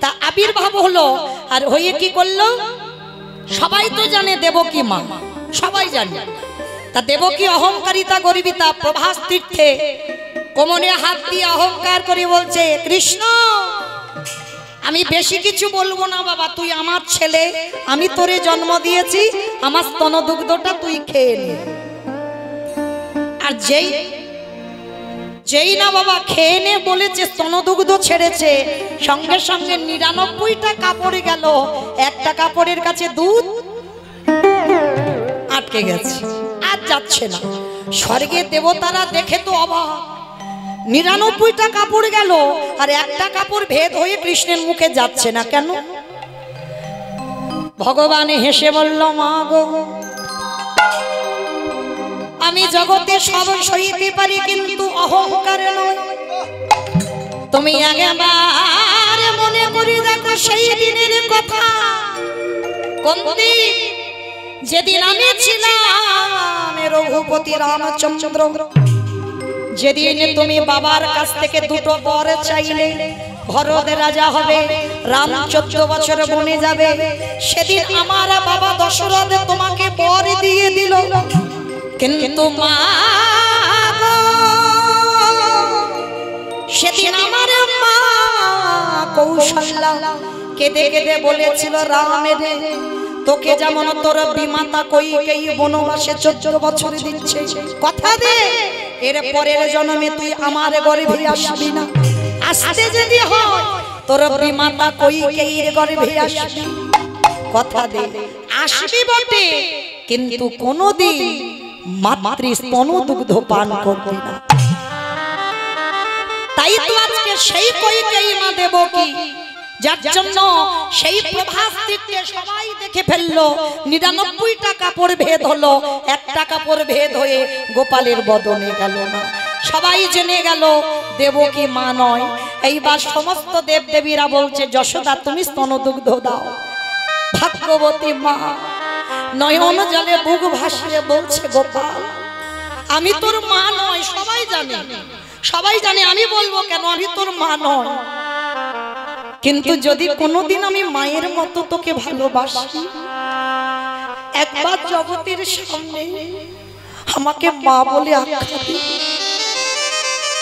তা আবির্ভাব হলো, আর হয়ে কি করলো? সবাই তো জানে দেবকী মা, সবাই জানে। তা দেবকী অহংকারিতা গর্বিতা প্রভাস তীর্থে কোমরে হাত দিয়ে অহংকার করে বলছে, কৃষ্ণ আমি বেশি কিছু বলবো না বাবা, তুই আমার ছেলে, আমি তোরে জন্ম দিয়েছি, আমার স্তনদুগ্ধটা তুই খেয়ে নে। আর যেই না বাবা খেয়ে নে বলেছে, স্তনদুগ্ধ ছেড়েছে, সঙ্গে সঙ্গে 99টা কাপড়ে গেল, একটা কাপড়ের কাছে দুধ আটকে গেছে, আর যাচ্ছে না। স্বর্গের দেবতারা দেখে তো অবাক, 99টা কাপড় গেল আর একটা কাপড় ভেদ হয়ে কৃষ্ণের মুখে যাচ্ছে না কেন? ভগবান হেসে বলল, মা গো আমি জগতে সব সইতে পারি, কিন্তু অহংকার নয়। তুমি একবার মনে করে দেখো সেই দিনের কথা। কোন দিন? যেদিন আমি ছিলাম রঘুপতি রামচন্দ্র, যেদিন তুমি বাবার কাছ থেকে দুটো বর চাইলে, ভরত রাজা হবে, রাম 14 বছর বনে যাবে, সেদিন আমার বাবা দশরথ তোমাকে বর দিয়ে দিল। কিন্তু মা সেদিন আমার মা কৌশল্যা কেঁদে কেঁদে বলেছিল, রামের তোকে যেমন তোর বিমাতা কইকেই বনবাসে 14 বছর দিচ্ছে, কথা দে এর পরের জন্মে তুই আমার গর্ভে আসবি না। আসতে যদি হয় তোর বিমাতা কইকেইর গর্ভে আসবি, কথা দে আসবি বটে, কিন্তু কোনদিন মাতৃ স্তন দুগ্ধ পান করবি না। তাই তো আজকে সেই কইকেই মা দেবকী, যার জন্য সেই প্রভাসটিকে সবাই দেখে ফেললো, 99 টাকা পর ভেদ হলো, 1 টাকা পর ভেদ হয়ে গোপালের বদনে গেল না। সবাই জেনে গেল দেবকী মা নয়। এইবার সমস্ত দেবদেবীরা বলছে, যশোদা তুমি স্তনদুগ্ধ দাও। ভাগ্যবতী মা নয়ন জলে বুক ভাসিয়ে বলছে, গোপাল আমি তোর মা নয়, সবাই জানে, সবাই জানে, আমি বলবো কেন, আমি তোর মা নয়, কিন্তু যদি কোনোদিন আমি মায়ের মতো তোকে ভালোবাসি, একবার জগতের সামনে আমাকে মা বলে আখ্যা দি।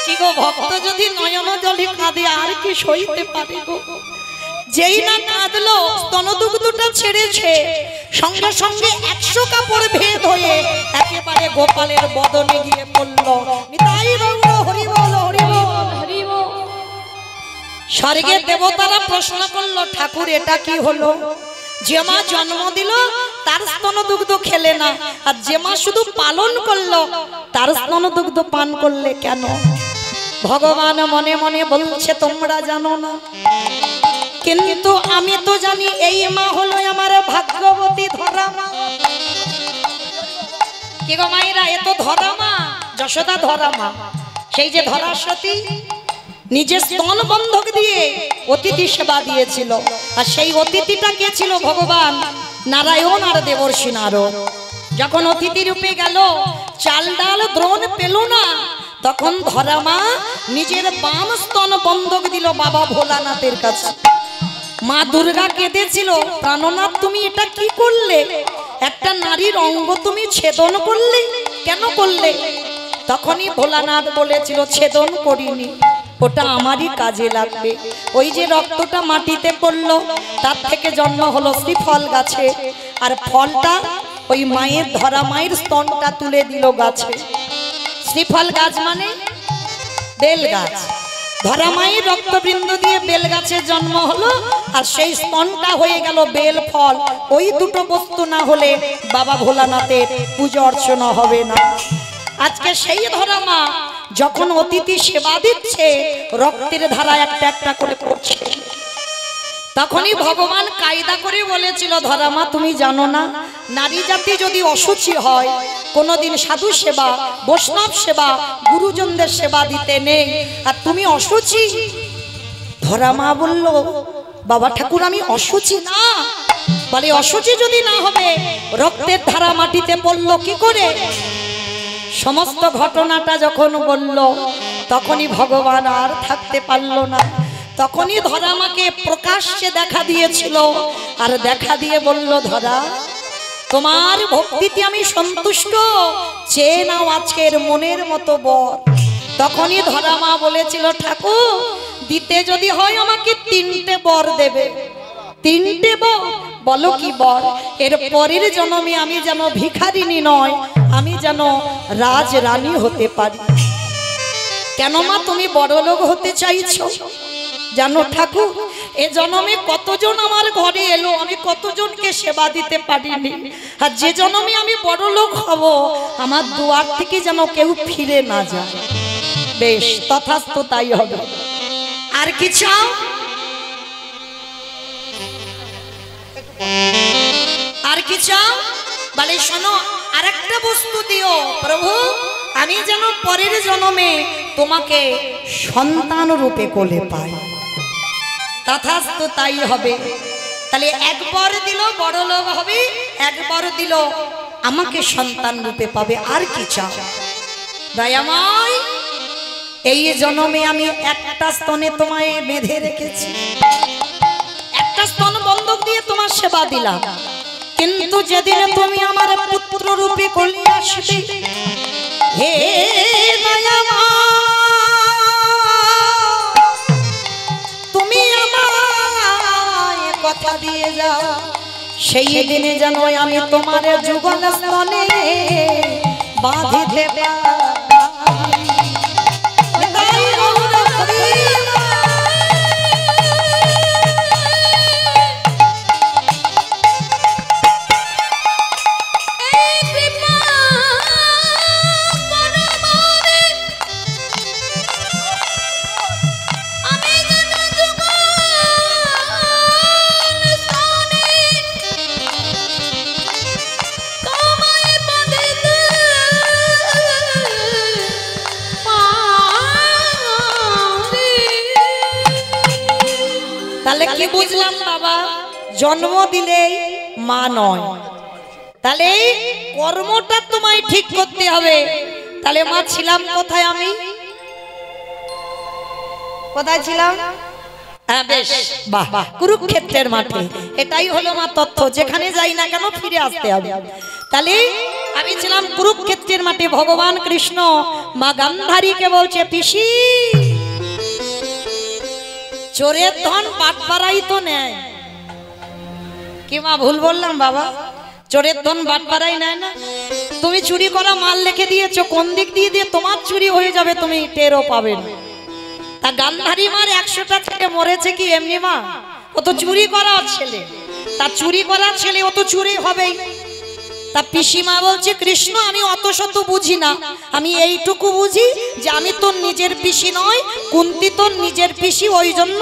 কি গো ভক্ত যদি নয়ন জলে কাঁদে আর কি সইতে পারে গো? যেই না কাঁদলো, স্তনদুগ্ধটা ছেড়েছে, সঙ্গে সঙ্গে 100 কাপড় ভেদ হয়ে একেবারে গোপালের বদনে গিয়ে পড়ল। নিতাই গৌর হরি বল, হরি বল, হরি বল। স্বর্গের দেবতারা প্রশ্ন করলো, ঠাকুর এটা কি হলো? যে মা জন্ম দিল তার স্তনদুগ্ধ খেলে না, আর যে মা শুধু পালন করলো তার স্তনদুগ্ধ পান করলে কেন? ভগবান মনে মনে বলছে, তোমরা জানো না, কিন্তু আমি তো জানি। এই মা হলো আমার ভাগ্যবতী ধরা মা। কি গো মায়েরা, এ তো ধরা মা, যশোদা ধরা মা। সেই যে ধরা সতী নিজের স্তন বন্ধক দিয়ে অতিথি সেবা দিয়েছিল, আর সেই অতিথিটা কে ছিল? ভগবান নারায়ণ আর দেবর্ষি নারদ। যখন অতিথি রূপে গেল, চাল ডাল দ্রোণ পেল না, তখন ধরা মা নিজের বাম স্তন বন্ধক দিল বাবা ভোলানাথের কাছে। মা দুর্গা কেঁদেছিল, প্রাণনাথ তুমি এটা কি করলে? একটা নারীর অঙ্গ তুমি ছেদন করলে, কেন করলে? তখনই ভোলানাথ বলেছিল, ছেদন করিনি, ওটা আমারই কাজে লাগবে। ওই যে রক্তটা মাটিতে পড়লো, তার থেকে জন্ম হলো শ্রীফল গাছে, আর ফলটা ওই মায়ের ধরা মায়ের স্তনটা তুলে দিল গাছে। শ্রীফল গাছ মানে বেল গাছ, ধরা মায়ের রক্তবৃন্দ দিয়ে বেল গাছের জন্ম হলো, আর সেই স্তনটা হয়ে গেল বেল ফল। ওই দুটো বস্তু না হলে বাবা ভোলানাথের পূজা অর্চনা হবে না। আজকে সেই ধরা মা যখন অতিথি সেবা দিচ্ছে, রক্তের ধারা একটা একটা করে পড়ছে, তখনই ভগবান কায়দা করে বলেছিল, ধরা মা তুমি জানো না, নারী জাতি যদি অসুচি হয়, কোনোদিন সাধু সেবা, বৈষ্ণব সেবা, গুরুজনদের সেবা দিতে নেই, আর তুমি অসুচি। ধরা মা বলল, বাবা ঠাকুর আমি অসুচি না। বলে, অসুচি যদি না হবে, রক্তের ধারা মাটিতে পড়লো কি করে? সমস্ত ঘটনাটা যখন বলল, তখনই ভগবান আর থাকতে পারল না। তখনই ধরা মাকে প্রকাশ্যে দেখা দিয়েছিল, আর দেখা দিয়ে বলল, ধরা তোমার ভক্তিতে আমি সন্তুষ্ট, চেয়ে নাও আজকের মনের মতো বর। তখনই ধরা মা বলেছিল, ঠাকুর দিতে যদি হয় আমাকে 3টে বর দেবে। 3টে বর? বলো কি বর? এর পরের জন্মে আমি যেন ভিখারিনী নয়, আমি যেন রাজরানী হতে পারি। কেন মা তুমি বড়লোক হতে চাইছো? জানো ঠাকুর, এ জন্মে কতজন আমার ঘরে এলো, আমি কতজনকে সেবা দিতে পারিনি, আর যে জন্মে আমি বড়লোক হব, আমার দুয়ার থেকে যেন কেউ ফিরে না যায়। বেশ, তথাস্তু তাই হবে। আর কি চাও? আর কি চাও? বলে, শোনো, আরেকটা বস্তু দিও প্রভু, আমি যেন পরের জন্মে তোমাকে সন্তান রূপে কোলে পাই। তথাস্তু তাই হবে। তাহলে একবার দিল বড় লোক হবে, একবার দিল আমাকে সন্তান রূপে পাবে। আর কি চাও? দয়াময়, এই জন্মে আমি একটা স্তনে তোমায় বেঁধে রেখেছি, একটা স্তন বন্ধক দিয়ে তোমার সেবা দিলাম, কিন্তু যেদিন তুমি আমার পুত্র রূপে কোলে আসবে, হে দয়াময়, কথা দিয়ে যাও, সেই দিনে যেন আমি তোমার যুগল স্তনে বাঁধিতে পারি। তাহলে কি বুঝলাম বাবা, জন্ম দিলেই মা নয়, তাহলে কর্মটা তোমায় ঠিক করতে হবে। তাহলে মা ছিলাম কোথায়, আমি কোথায় ছিলাম? হ্যাঁ বেশ, বাহ বাহ, কুরুক্ষেত্রের মাঠে। এটাই হলো মা তথ্য, যেখানে যাই না কেন ফিরে আসতে হবে। তাহলে আমি ছিলাম কুরুক্ষেত্রের মাঠে। ভগবান কৃষ্ণ মা গান্ধারীকে বলছে, পিসি চোরের ধন বাটপাড়াই তো নেয়। কি মা ভুল বললাম বাবা? চোরের ধন বাটপাড়াই নেয় না? তুমি চুরি করা মাল রেখে দিয়েছো, কোন দিক দিয়ে দিয়ে তোমার চুরি হয়ে যাবে তুমি টেরও পাবে না। তা গান্ধারী মার 100টা থেকে মরেছে কি এমনি মা? ও তো চুরি করা ছেলে, তা চুরি করা ছেলে ও তো চুরি হবেই। তা পিসিমা বলছে, কৃষ্ণ আমি অত শত বুঝি না, আমি এইটুকু বুঝি যে আমি তোর নিজের পিসি নয়, কুন্তি তোর নিজের পিসি, ওই জন্য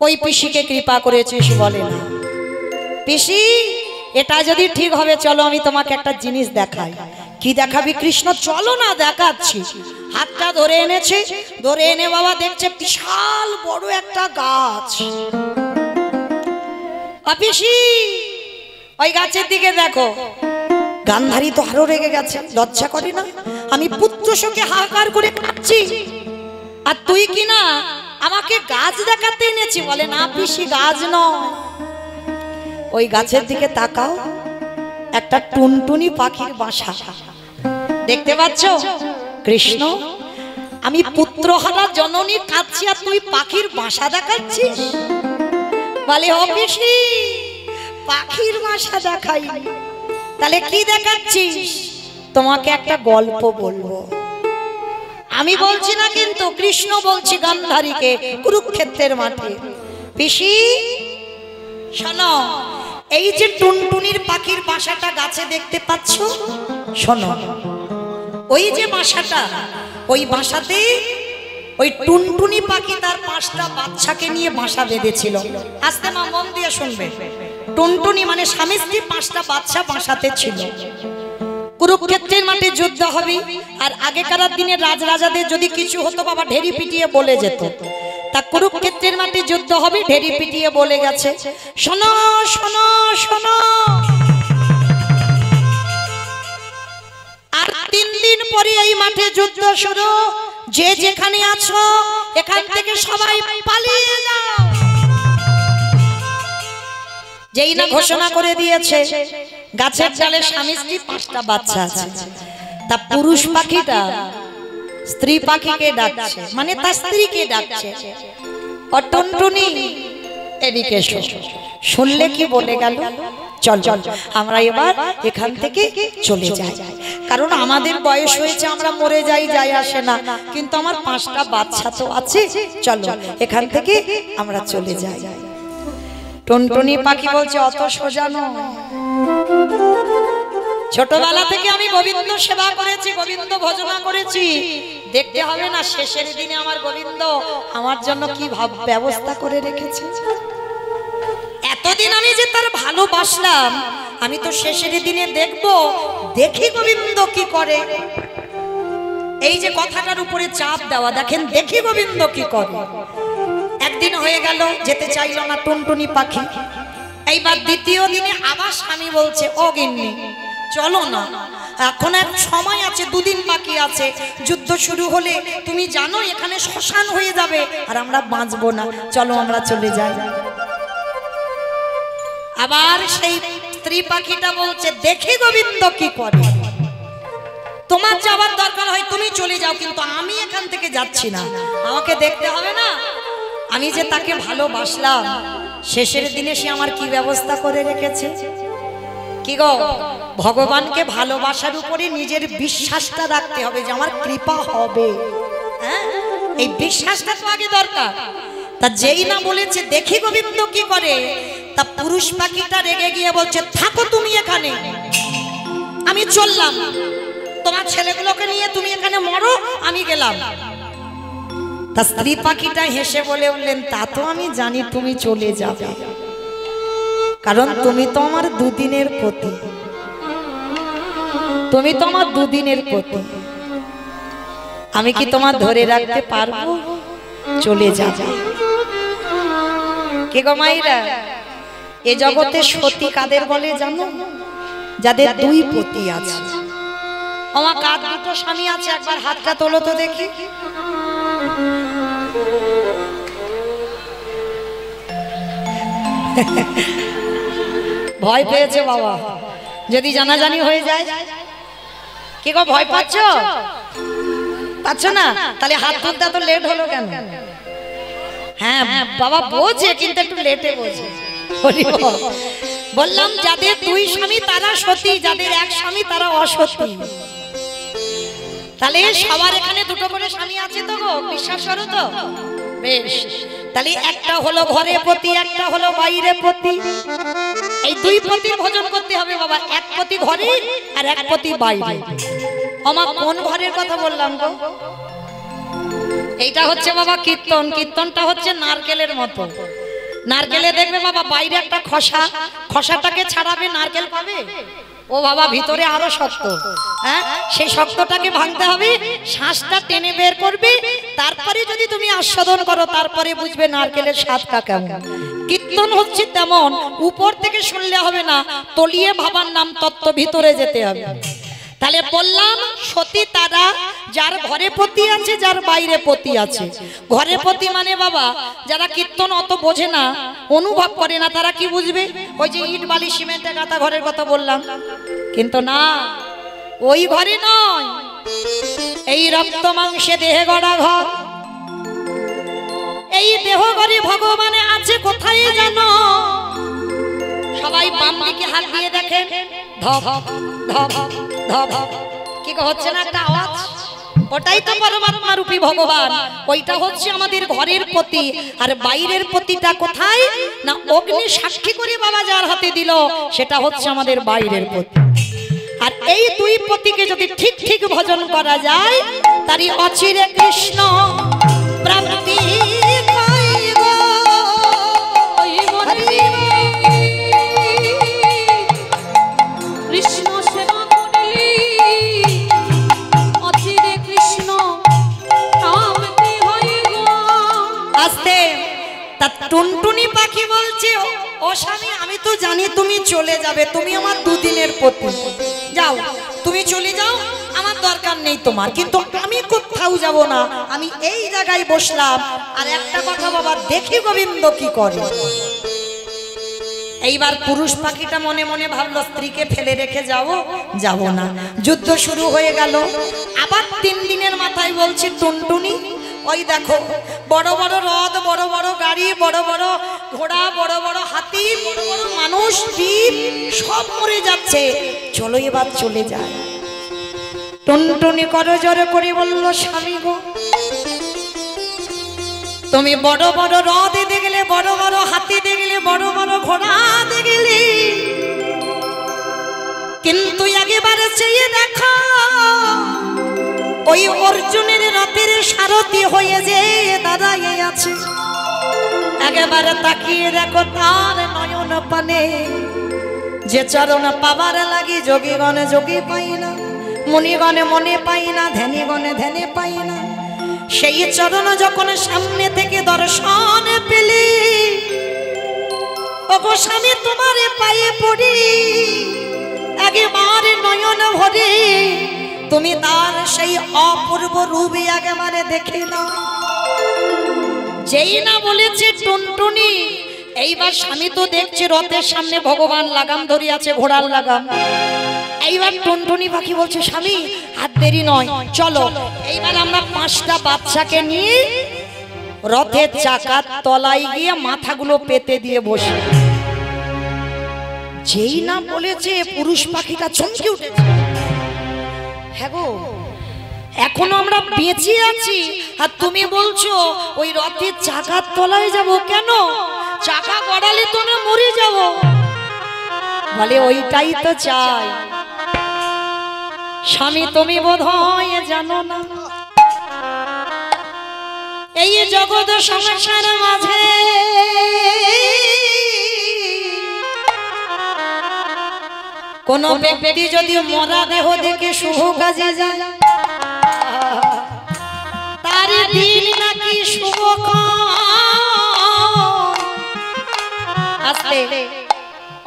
ওই পিসিকে কৃপা করেছিস। বলে না পিসি, এটা যদি ঠিক হবে চলো আমি তোমাকে একটা জিনিস দেখাই। কি দেখাবি কৃষ্ণ? চলো না দেখাচ্ছি। হাতটা ধরে এনেছে, ধরে এনে বাবা দেখছে বিশাল বড় একটা গাছ। পিসি ওই গাছের দিকে দেখো। গান্ধারী তো আরো রেগে গেছে, লজ্জা করে না? আমি পুত্র শোকে হাহাকার করে কাঁদছি, আর তুই কি না আমাকে গাছ দেখাতে এনেছি? বলে না পিসি, গাছ নয়। ওই গাছের দিকে তাকাও, একটা টুনটুনি পাখির বাসা দেখতে পাচ্ছ? কৃষ্ণ আমি পুত্রহারা জননী কাঁদছি, আর তুই পাখির বাসা দেখাচ্ছিস? বলে ও পিসি, পাখির বাসা দেখাই। তাহলে কি দেখাচ্ছিস? তোমাকে একটা গল্প বলবো। আমি বলছি না কিন্তু, কৃষ্ণ বলছি গান্ধারীকে কুরুক্ষেত্রের মাঠে। পিসি শোনো, এই যে টুনটুনির পাখির বাসাটা গাছে দেখতে পাচ্ছ, শোনো ওই যে বাসাটা, ওই বাসাতে ওই টুনটুনি পাখি তার 5টা বাচ্চাকে নিয়ে বাসা বেঁধেছিল। আস্তে মা মন দিয়ে শুনবে। টুনটুনি মানে স্বামী স্ত্রী 5টা বাচ্চা বাসাতে ছিল। কুরুক্ষেত্রের মাঠে যুদ্ধ হবে, আর আগেকার দিনে রাজরাজাদের যদি কিছু হতো বাবা ঢেরি পিটিয়ে বলে যেত। তা কুরুক্ষেত্রের মাঠে যুদ্ধ হবে, ঢেরি পিটিয়ে বলে গেছে, শোনো শোনো শোনো, আর 3 দিন পরে এই মাঠে যুদ্ধ শুরু। যে যেখানে আছো এখান থেকে সবাই পালিয়ে যাও। যেই না ঘোষণা করে দিয়েছে, গাছের ডালে স্বামী স্ত্রী 5টা বাচ্চা আছে। তা পুরুষ পাখিটা স্ত্রী পাখিকে ডাকছে, মানে তার স্ত্রীকে ডাকছে, ও টুনটুনি এদিকে এসো। শুনলে কি বলে গেল, চল চল আমরা এবার এখান থেকে চলে যাই, কারণ আমাদের বয়স হয়েছে, আমরা মরে যাই, যাই আসে না, কিন্তু আমার 5টা বাচ্চা তো আছে, চলো এখান থেকে আমরা চলে যাই। টুনটুনি পাখি বলছে, অত সোজা নয়। ছোটবেলা থেকে আমি গোবিন্দ সেবা করেছি, গোবিন্দ ভজনা করেছি, দেখতে হবে না শেষের দিনে আমার গোবিন্দ আমার জন্য কি ব্যবস্থা করে রেখেছে। এতদিন আমি যে তার ভালোবাসলাম, আমি তো শেষের দিনে দেখবো, দেখি গোবিন্দ কি করে। এই যে কথাটার উপরে চাপ দেওয়া, দেখেন দেখি গোবিন্দ কি করে। একদিন হয়ে গেল, যেতে চাইল না টুনটুনি পাখি। এইবার দ্বিতীয় দিনে আবার স্বামী বলছে, ও গিন্নি চলো না, এখন এক সময় আছে, 2 দিন বাকি আছে, যুদ্ধ শুরু হলে তুমি জানো এখানে শ্মশান হয়ে যাবে, আর আমরা বাঁচবো না, চলো আমরা চলে যাই। আবার সেই স্ত্রী পাখিটা বলছে, দেখি গোবিন্দ কি করে। তোমার যাবার দরকার হয় তুমি চলে যাও, কিন্তু আমি এখান থেকে যাচ্ছি না, আমাকে দেখতে হবে না, আমি যে তাকে ভালোবাসলাম, শেষের দিনে সে আমার কি ব্যবস্থা করে রেখেছে। কি গো, ভগবানকে ভালোবাসার উপরে নিজের বিশ্বাসটা রাখতে হবে যে আমার কৃপা হবে। হ্যাঁ, এই বিশ্বাসটা তো আগে দরকার। তা যেই না বলেছে দেখি গোবিন্দ কি করে, তা পুরুষ পাখিটা রেগে গিয়ে বলছে থাকো তুমি এখানে, আমি চললাম, তোমার ছেলেগুলোকে নিয়ে তুমি এখানে মরো, আমি গেলাম। তা স্ত্রী পাখিটা হেসে বলে উঠলেন তা তো আমি জানি তুমি চলে যাবে, কারণ তুমি তো আমার দুদিনের পতি, তুমি তো আমার দুদিনের পতি, আমি কি তোমার ধরে রাখতে পারবো? চলে যাবে। কে গো মাইরা, এ জগতে সতী কাদের বলে জানো? যাদের দুই পতি আছে। আমার কার দুটো স্বামী আছে? একবার হাতটা তোলো তো দেখি। ভয় পেয়েছে বাবা, যদি জানাজানি হয়ে যায়। কি গো, ভয় পাচ্ছ? পাচ্ছ না? তাহলে হাত তুলতে তো লেট হলো কেন? হ্যাঁ বাবা বোঝে, কিন্তু একটু লেটে বোঝে। বললাম যাদের দুই স্বামী তারা সতী, যাদের এক স্বামী তারা অসতী। তাহলে সবার এখানে দুটো করে স্বামী আছে তো গো, বিশ্বাস করো তো? বেশ, তাহলে একটা হলো ঘরে পতি, একটা হলো বাইরে পতি। এই দুই পতির ভোজন করতে হবে বাবা, এক পতি ঘরে আর এক পতি বাইরে। আমার কোন ঘরের কথা বললাম গো? এইটা হচ্ছে বাবা কীর্তন। কীর্তনটা হচ্ছে নারকেলের মতো। নারকেলে দেখবে বাবা বাইরে একটা খোসা, খোসাটাকে ছাড়াবে নারকেল পাবে, ও বাবা ভিতরে আরো শক্ত। হ্যাঁ, সেই শক্তটাকে ভাঙতে হবে, শ্বাসটা টেনে বের করবে, তারপরে যদি তুমি আস্বাদন করো তারপরে বুঝবে নারকেলের স্বাদটা কেমন। কীর্তন হচ্ছে তেমন, উপর থেকে শুনলে হবে না, তলিয়ে ভাবার নাম তত্ত্ব ভিতরে যেতে হবে। তাহলে বললাম সতী তারা যার ঘরে পতি আছে, যার বাইরে পতি আছে। ঘরে পতি মানে বাবা যারা কীর্তন অত বোঝে না, অনুভব করে না, তারা কি বুঝবে? ওই যে ইট বালি সিমেন্টের গাঁথা ঘরের কথা বললাম, কিন্তু না, ওই ঘরে নয়, এই রক্ত মাংসে দেহে গড়া ঘর। এই দেহ ঘরে ভগবানে আছে কোথায় জানো? সবাই বাম দিকে হাত দিয়ে দেখেন, ধপ ধপ ধপ, কি হচ্ছে না একটা আওয়াজ? ওটাই তো পরমাত্মা রূপী ভগবান, ওইটা হচ্ছে আমাদের ঘরের পতি। আর বাইরের পতিটা কোথায় না? অগ্নি সাক্ষী করে বাবা যার হাতে দিল, সেটা হচ্ছে আমাদের বাইরের পতি। আর এই দুই পতিকে যদি ঠিক ঠিক ভজন করা যায়, তারই অচিরে কৃষ্ণ প্রাপ্তি। কৃষ্ণ সেবা করলি অচিরে কৃষ্ণ নামতে হয় গো। আস্তে, তা টুনটুনি পাখি বলছে ও স্বামী আমি তো জানি তুমি চলে যাবে, তুমি আমার দুদিনের পতি, যাও তুমি চলে যাও, আমার দরকার নেই তোমার, কিন্তু আমি কোথাও যাব না, আমি এই জায়গায় বসলাম। আর একটা কথা বাবা, দেখি গোবিন্দ কি করে। এইবার পুরুষ পাখিটা মনে মনে ভাবলো স্ত্রীকে ফেলে রেখে যাব না। যুদ্ধ শুরু হয়ে গেল। আবার 3 দিনের মাথায় বলছে টুনটুনি ওই দেখো বড় বড় রথ, বড় বড় গাড়ি, বড় বড় ঘোড়া, বড় বড় হাতি, বড় বড় মানুষ, দ্বীপ সব মরে যাচ্ছে, চলো এবার চলে যায়। টুনটুনি করজোড়ে করে বলল স্বামী গো, তুমি বড় বড় রথ দেখলে, বড় বড় হাতি দেখলে, বড় বড় ঘোড়া দেখলে, কিন্তু একেবারে চেয়ে দেখো ওই অর্জুনের রথের সারথি হয়ে যে দাঁড়াইয়ে আছে, একেবারে তাকিয়ে দেখো তার নয়ন পানে যে চরণ পাবার লাগি যোগীগণে যোগী পাই না, মুনিগণে মনে পাই না, ধ্যানীগণে ধ্যানে পাই না, সেই চরণ যখন সামনে থেকে দর্শন পেলে, ওগো স্বামী তোমারে পায়ে পড়ি, একেবারে নয়ন ভরে তুমি তার সেই অপূর্ব রূপ একেবারে দেখে নাও। যেই না বলেছে টুনটুনি, এইবার স্বামী তো দেখছে রথের সামনে ভগবান লাগাম ধরে আছে, ঘোড়ার লাগাম। এইবার টুনটুনি পাখি বলছে স্বামী আর দেরি নয়, চলো এইবার আমরা 5টা বাচ্চাকে নিয়ে রথের চাকার তলায় গিয়ে মাথাগুলো পেতে দিয়ে বসে। যেই না বলেছে পুরুষ পাখিটা চমকে উঠেছে। হ্যাঁ গো, এখনো আমরা বেঁচে আছি আর তুমি বলছো ওই রথের চাকার তলায় যাব কেন? চাকা গড়ালে তো না মরে যাব। বলে ওইটাই তো চাই। স্বামী তুমি বোধহয় জানো না, এই জগৎ সংসার মাঝে কোন ব্যক্তি যদি মরা দেহ দেখে শুভ কাজে যায়, তার দিন নাকি শুভ। আস্তে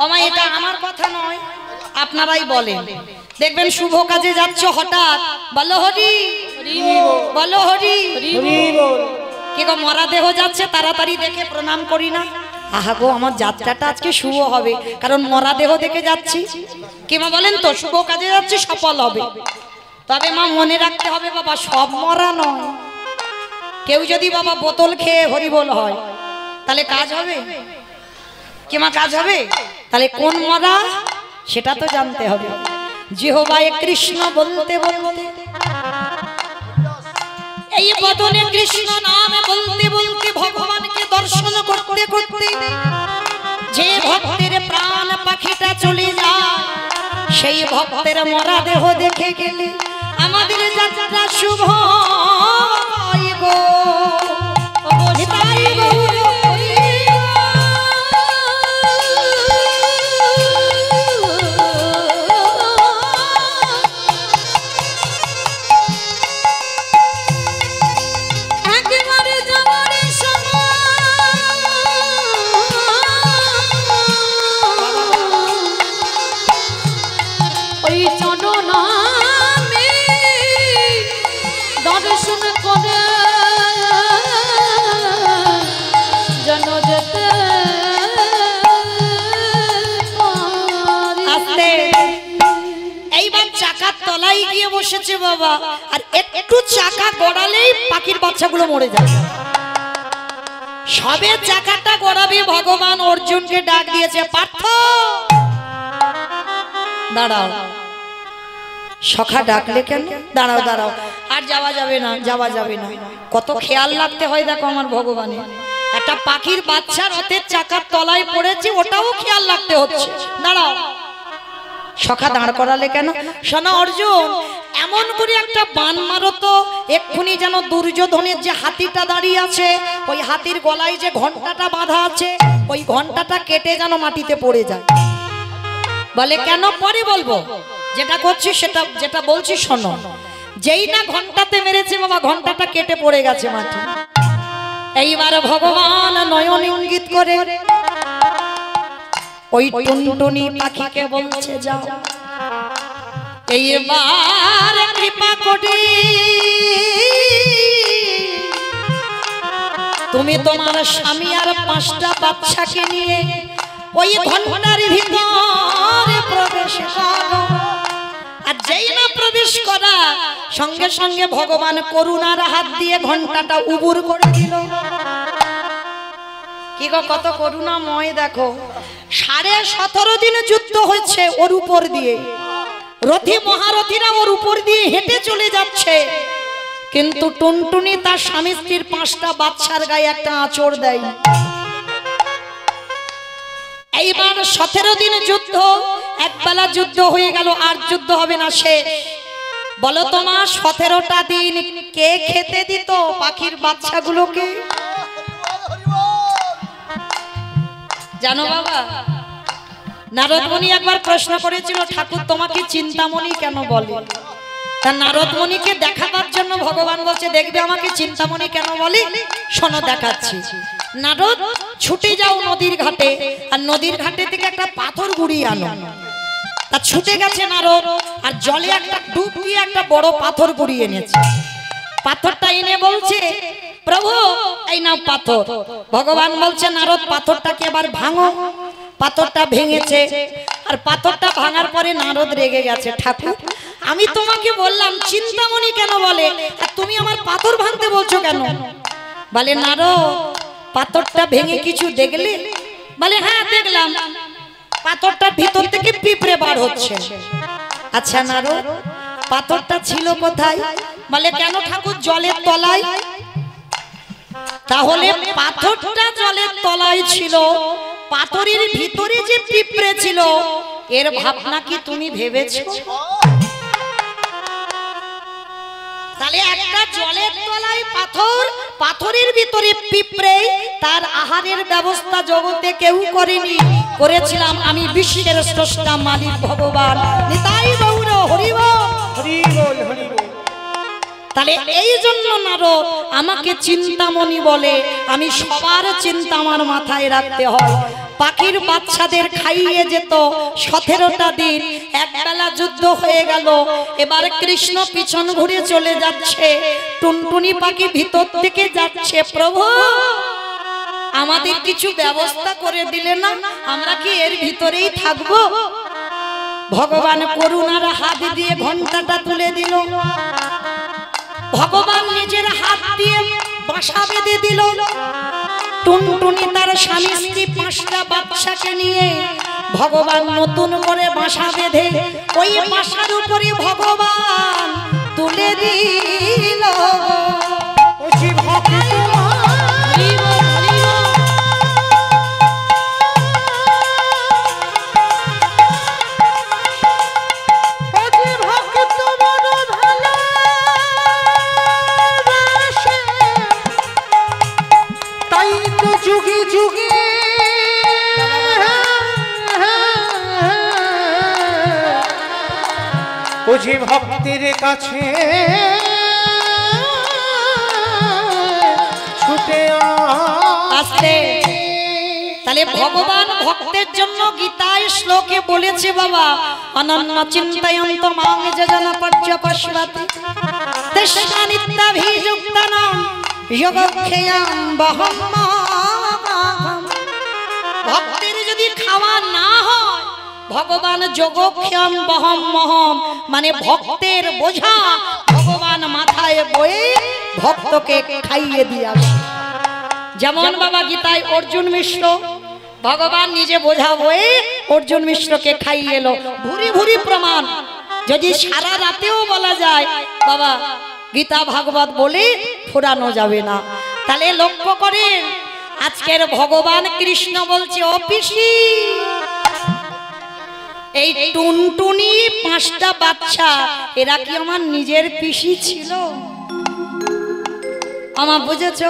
ওমা, এটা আমার কথা নয়, আপনারাই বলেন। দেখবেন শুভ কাজে যাচ্ছ, হঠাৎ বলো হরি বলো হরি। কি গো, মরা দেহ যাচ্ছে, তাড়াতাড়ি দেখে প্রণাম করি না? আহা গো, আমার যাত্রাটা আজকে শুভ হবে, কারণ মরা দেহ দেখে যাচ্ছি। কি মা বলেন তো, শুভ কাজে যাচ্ছি, সফল হবে। তবে মা মনে রাখতে হবে বাবা, সব মরা নয়। কেউ যদি বাবা বোতল খেয়ে হরিবোল হয়, তাহলে কাজ হবে কি মা? কাজ হবে? তাহলে কোন মরা সেটা তো জানতে হবে। জিহ্বায় কৃষ্ণ বলতে বলতে, এই বদনে কৃষ্ণ নাম বলতে বলতে, ভগবানকে দর্শন করতে করতে যে ভক্তের প্রাণ পাখিটা চলে যায়, সেই ভক্তের মরা দেহ দেখে গেলে আমাদের যাত্রা শুভ হয় গো। নিতাই গৌর হরি। বসেছে বাবা, আর একটু চাকা গড়ালেই পাখির বাচ্চাগুলো মরে যায়। সবে চাকাটা গড়াবে, ভগবান অর্জুনকে ডাক দিয়েছে, পার্থ দাঁড়াও। সখা ডাকলে কেন? দাঁড়াও দাঁড়াও, আর যাওয়া যাবে না, যাওয়া যাবে না। কত খেয়াল রাখতে হয় দেখো আমার ভগবানের। একটা পাখির বাচ্চা রথের চাকার তলায় পড়েছে, ওটাও খেয়াল রাখতে হচ্ছে। দাঁড়াও। সখা দাঁড় করালে কেন? শোনা অর্জুন, এমন করে একটা বান মারো তো, এক্ষুনি যেন দুর্যোধনের যে হাতিটা দাঁড়িয়ে আছে, ওই হাতির গলায় যে ঘন্টাটা বাঁধা আছে, ওই ঘন্টাটা কেটে যেন মাটিতে পড়ে যায়। বলে কেন? পরে বলবো, যেটা করছি সেটা, যেটা বলছি শোনো। যেই না ঘন্টাতে মেরেছে বাবা, ঘন্টাটা কেটে পড়ে গেছে মাটি। এইবার ভগবান নয়ন ইঙ্গিত করে ওই টুনটুনি পাখিকে বলছে, যাও এইবার কৃপা করে তুমি তোমার স্বামী আর 5টা বাচ্চাকে নিয়ে ওই ঘন্টার ভিতরে প্রবেশ করো। আর যেই না প্রবেশ করা, সঙ্গে সঙ্গে ভগবান করুণার হাত দিয়ে ঘন্টাটা উবুর করে দিল। কি গো, কত করুণাময় দেখো। 17.5 দিন যুদ্ধ হচ্ছে ওর উপর দিয়ে, রথী মহারথীরা ওর উপর দিয়ে হেঁটে চলে যাচ্ছে, কিন্তু টুনটুনি তার স্বামী স্ত্রীর 5টা বাচ্চার গায়ে একটা আঁচড় দেয়। এইবার 17 দিন যুদ্ধ, একবেলা যুদ্ধ হয়ে গেল, আর যুদ্ধ হবে না, শেষ। বলো তোমার 17টা দিন কে খেতে দিত পাখির বাচ্চাগুলোকে? জানো বাবা, নারদমণি একবার প্রশ্ন করেছিল, ঠাকুর তোমাকে চিন্তামণি কেন বলে? তা নারদমণিকে দেখাবার জন্য ভগবান বলছে, দেখবে আমাকে চিন্তামণি কেন বলে? শোনো দেখাচ্ছি। নারদ, ছুটে যাও নদীর ঘাটে, আর নদীর ঘাটে থেকে একটা পাথর গুড়িয়ে আনো। তা ছুটে গেছে নারদ, আর জলে একটা ডুব দিয়ে একটা বড় পাথর গুড়িয়ে এনেছে। পাথরটা এনে বলছে, প্রভু এই নাও পাথর। ভগবান বলছে, নারদ পাথরটাকে এবার ভাঙো। পাথরটা ভেঙেছে, আর পাথরটা ভাঙার পরে নারদ রেগে গেছে, ঠাকুর আমি তোমাকে বললাম চিন্তামণি কেন বলে, আর তুমি আমার পাথর ভাঙতে বলছো কেন? বলে নারদ পাথরটা ভেঙে কিছু দেখলে? বলে হ্যাঁ দেখলাম, পাথরটার ভিতর থেকে পিঁপড়ে বার হচ্ছে। আচ্ছা নারদ পাথরটা ছিল কোথায়? বলে কেন ঠাকুর জলের তলায়। তাহলে পাথরটা জলের তলায় ছিল, পাথরের ভিতরে যে পিঁপড়ে ছিল এর ভাবনা কি তুমি ভেবেছো? তাহলে একটা জলের তলায় পাথর, পাথরের ভিতরে পিঁপড়ে, তার আহারের ব্যবস্থা জগতে কেউ করেনি, করেছিলাম আমি বিশ্বের স্রষ্টা মালিক ভগবান। নিতাই গৌর হরি বল। হরি বল হরি বল। তাহলে এই জন্য নারদ আমাকে চিন্তামণি বলে। আমি সবার চিন্তা আমার মাথায় রাখতে হয়। পাখির বাচ্চাদের খাইয়ে যেত 17টা দিন, একবেলা যুদ্ধ হয়ে গেল, এবার কৃষ্ণ পিছন ঘুরে চলে যাচ্ছে, টুনটুনি পাখি ভিতর থেকে যাচ্ছে, প্রভু আমাদের কিছু ব্যবস্থা করে দিলে না, আমরা কি এর ভিতরেই থাকবো? ভগবান করুণার হাত দিয়ে ঘন্টাটা তুলে দিল, ভগবান নিজের হাত দিয়ে বাসা বেঁধে দিল। টুনটুনি তার স্বামী স্ত্রী 5টা বাচ্চাকে নিয়ে ভগবান নতুন করে বাসা বেঁধে ওই বাসার উপরে ভগবান তুলে দিল। যুগে যুগে ও যে ভক্তের কাছে ছুটে আসতে। তাহলে ভগবান ভক্তের জন্য গীতায় শ্লোকে বলেছে বাবা, অনন্য চিন্তয়ন্ত মাং যজনা পর্যপস্বতি তস্মা নিত্যাভিযুক্তানাম যোগক্ষেয়ং বহম। ভক্তের যদি খাওয়া না হয়, ভগবান যোগক্ষেয়ং বহম মহম, মানে ভক্তের বোঝা ভগবান মাথায় বয়ে ভক্তকে খাইয়ে দিয়ে আসে। যেমন বাবা গীতায় অর্জুন মিশ্র, ভগবান নিজে বোঝা বয়ে অর্জুন মিশ্রকে খাইয়ে এলো। ভুরি ভুরি প্রমাণ, যদি সারা রাতেও বলা যায় বাবা গীতা ভাগবত বলে ফুরানো যাবে না। তাহলে লক্ষ্য করেন আজকের ভগবান কৃষ্ণ বলছে, ও পিসি এই টুনটুনি 5টা বাচ্চা এরা কি আমার নিজের পিসি ছিল? আমার বুঝেছো?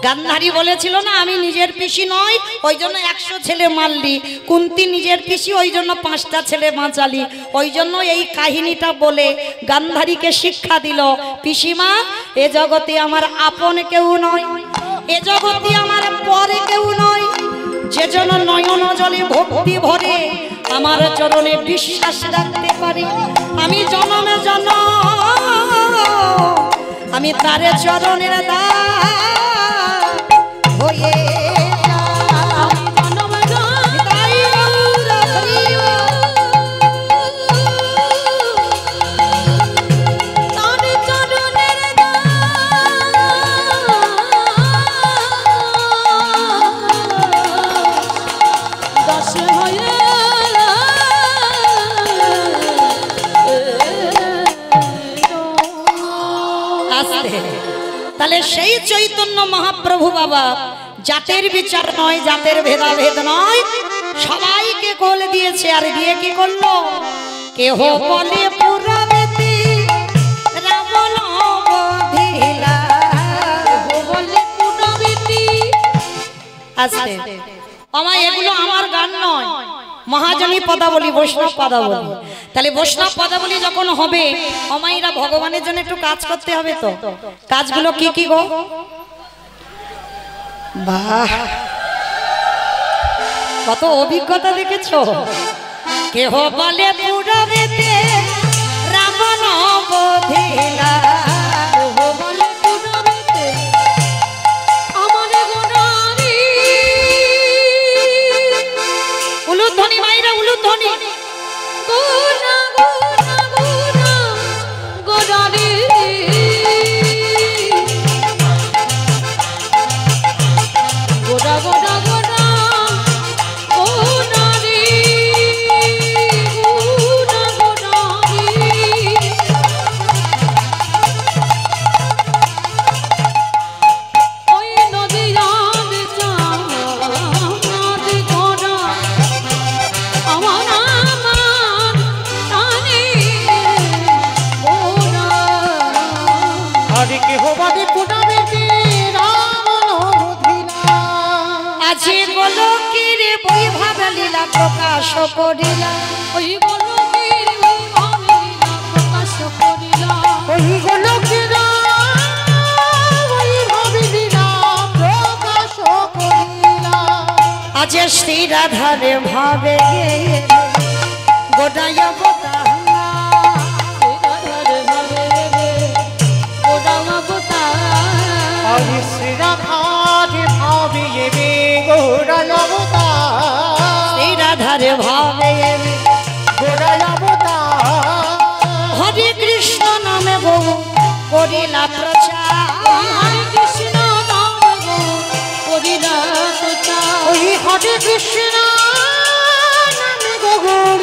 গান্ধারী বলেছিল না আমি নিজের পিসি নয়, ওই জন্য 100 ছেলে মারলি। কুন্তি নিজের পিসি, ওই জন্য 5টা ছেলে বাঁচালি। ওই জন্য এই কাহিনীটা বলে গান্ধারীকে শিক্ষা দিল, পিসিমা এ জগতে আমার আপন কেউ নয়, এ জগতে আমার পরে কেউ নয়। যে জন নয়ন জলে ভক্তি ভরে আমার চরণে বিশ্বাস রাখতে পারে, আমি জনমে জনম আমি তারে চরণের দাস হয়ে তাহলে সেই চৈতন্য মহাপ্রভু বাবা জাতের বিচার নয়, জাতের ভেদাভেদ নয়, সবাইকে কোল দিয়েছে। আর দিয়ে কি করলো? কেহ বলে পুরাবেতি রাবণ বধিলা, বলে পুরাবেতি। আস্তে আমার এগুলো আমার গান নয়, মহাজনী পদাবলী, বৈষ্ণব পদাবলী। তাহলে বৈষ্ণব পদাবলী যখন হবে, অমাইরা ভগবানের জন্য একটু কাজ করতে হবে। তো কাজগুলো কি কি গো? বাহ, কত অভিজ্ঞতা দেখেছো। কেহ বলে পুরাবেতে রাবণ বধিলা, বলে পুরাবেতে আমার গোনারি। উলুধ্বনি মাইরা, উলুধ্বনি। গোনা গোনা গোনা গোনারি আছে গোলকের বৈভব লীলা প্রকাশ করিলা ওই গোলকের বৈভব লীলা প্রকাশ করিলা ওই গোলকের বৈভব লীলা প্রকাশ করিলা। আজ শ্রী রাধারে ভাবে গোটায় অবতার রাধার ভাবে গোদাম অবতার আজ শ্রী রাধার ভাবিয়ে গোড়াল অবতার শ্রী রাধারে ভাবে গোড়াল অবতার। হরে কৃষ্ণ নামে বহু করিলা প্রচার হরে কৃষ্ণ নাম গো করিলা প্রচার ওই হরে কৃষ্ণ নামে গগন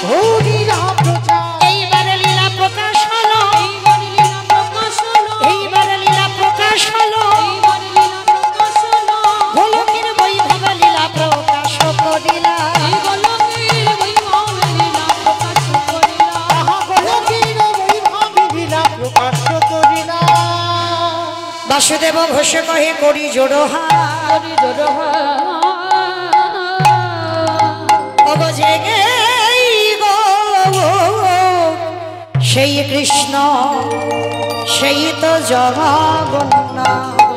হরিলা প্রচার। এইবারে লীলা প্রকাশ হলো এইবার লীলা প্রকাশ হলো এইবারে লীলা প্রকাশ হলো এইবার লীলা প্রকাশ হলো গোলকের বৈভব লীলা প্রকাশ করিলা এই গোলকের বৈভব লীলা প্রকাশ করিলা আহা গোলকের বৈভব লীলা প্রকাশ করিলা। বাসুদেব ঘোষ কহে করি জোড়হা করি জোড়হা অব জেগে গো সেই কৃষ্ণ সেই তো জগন্নাথ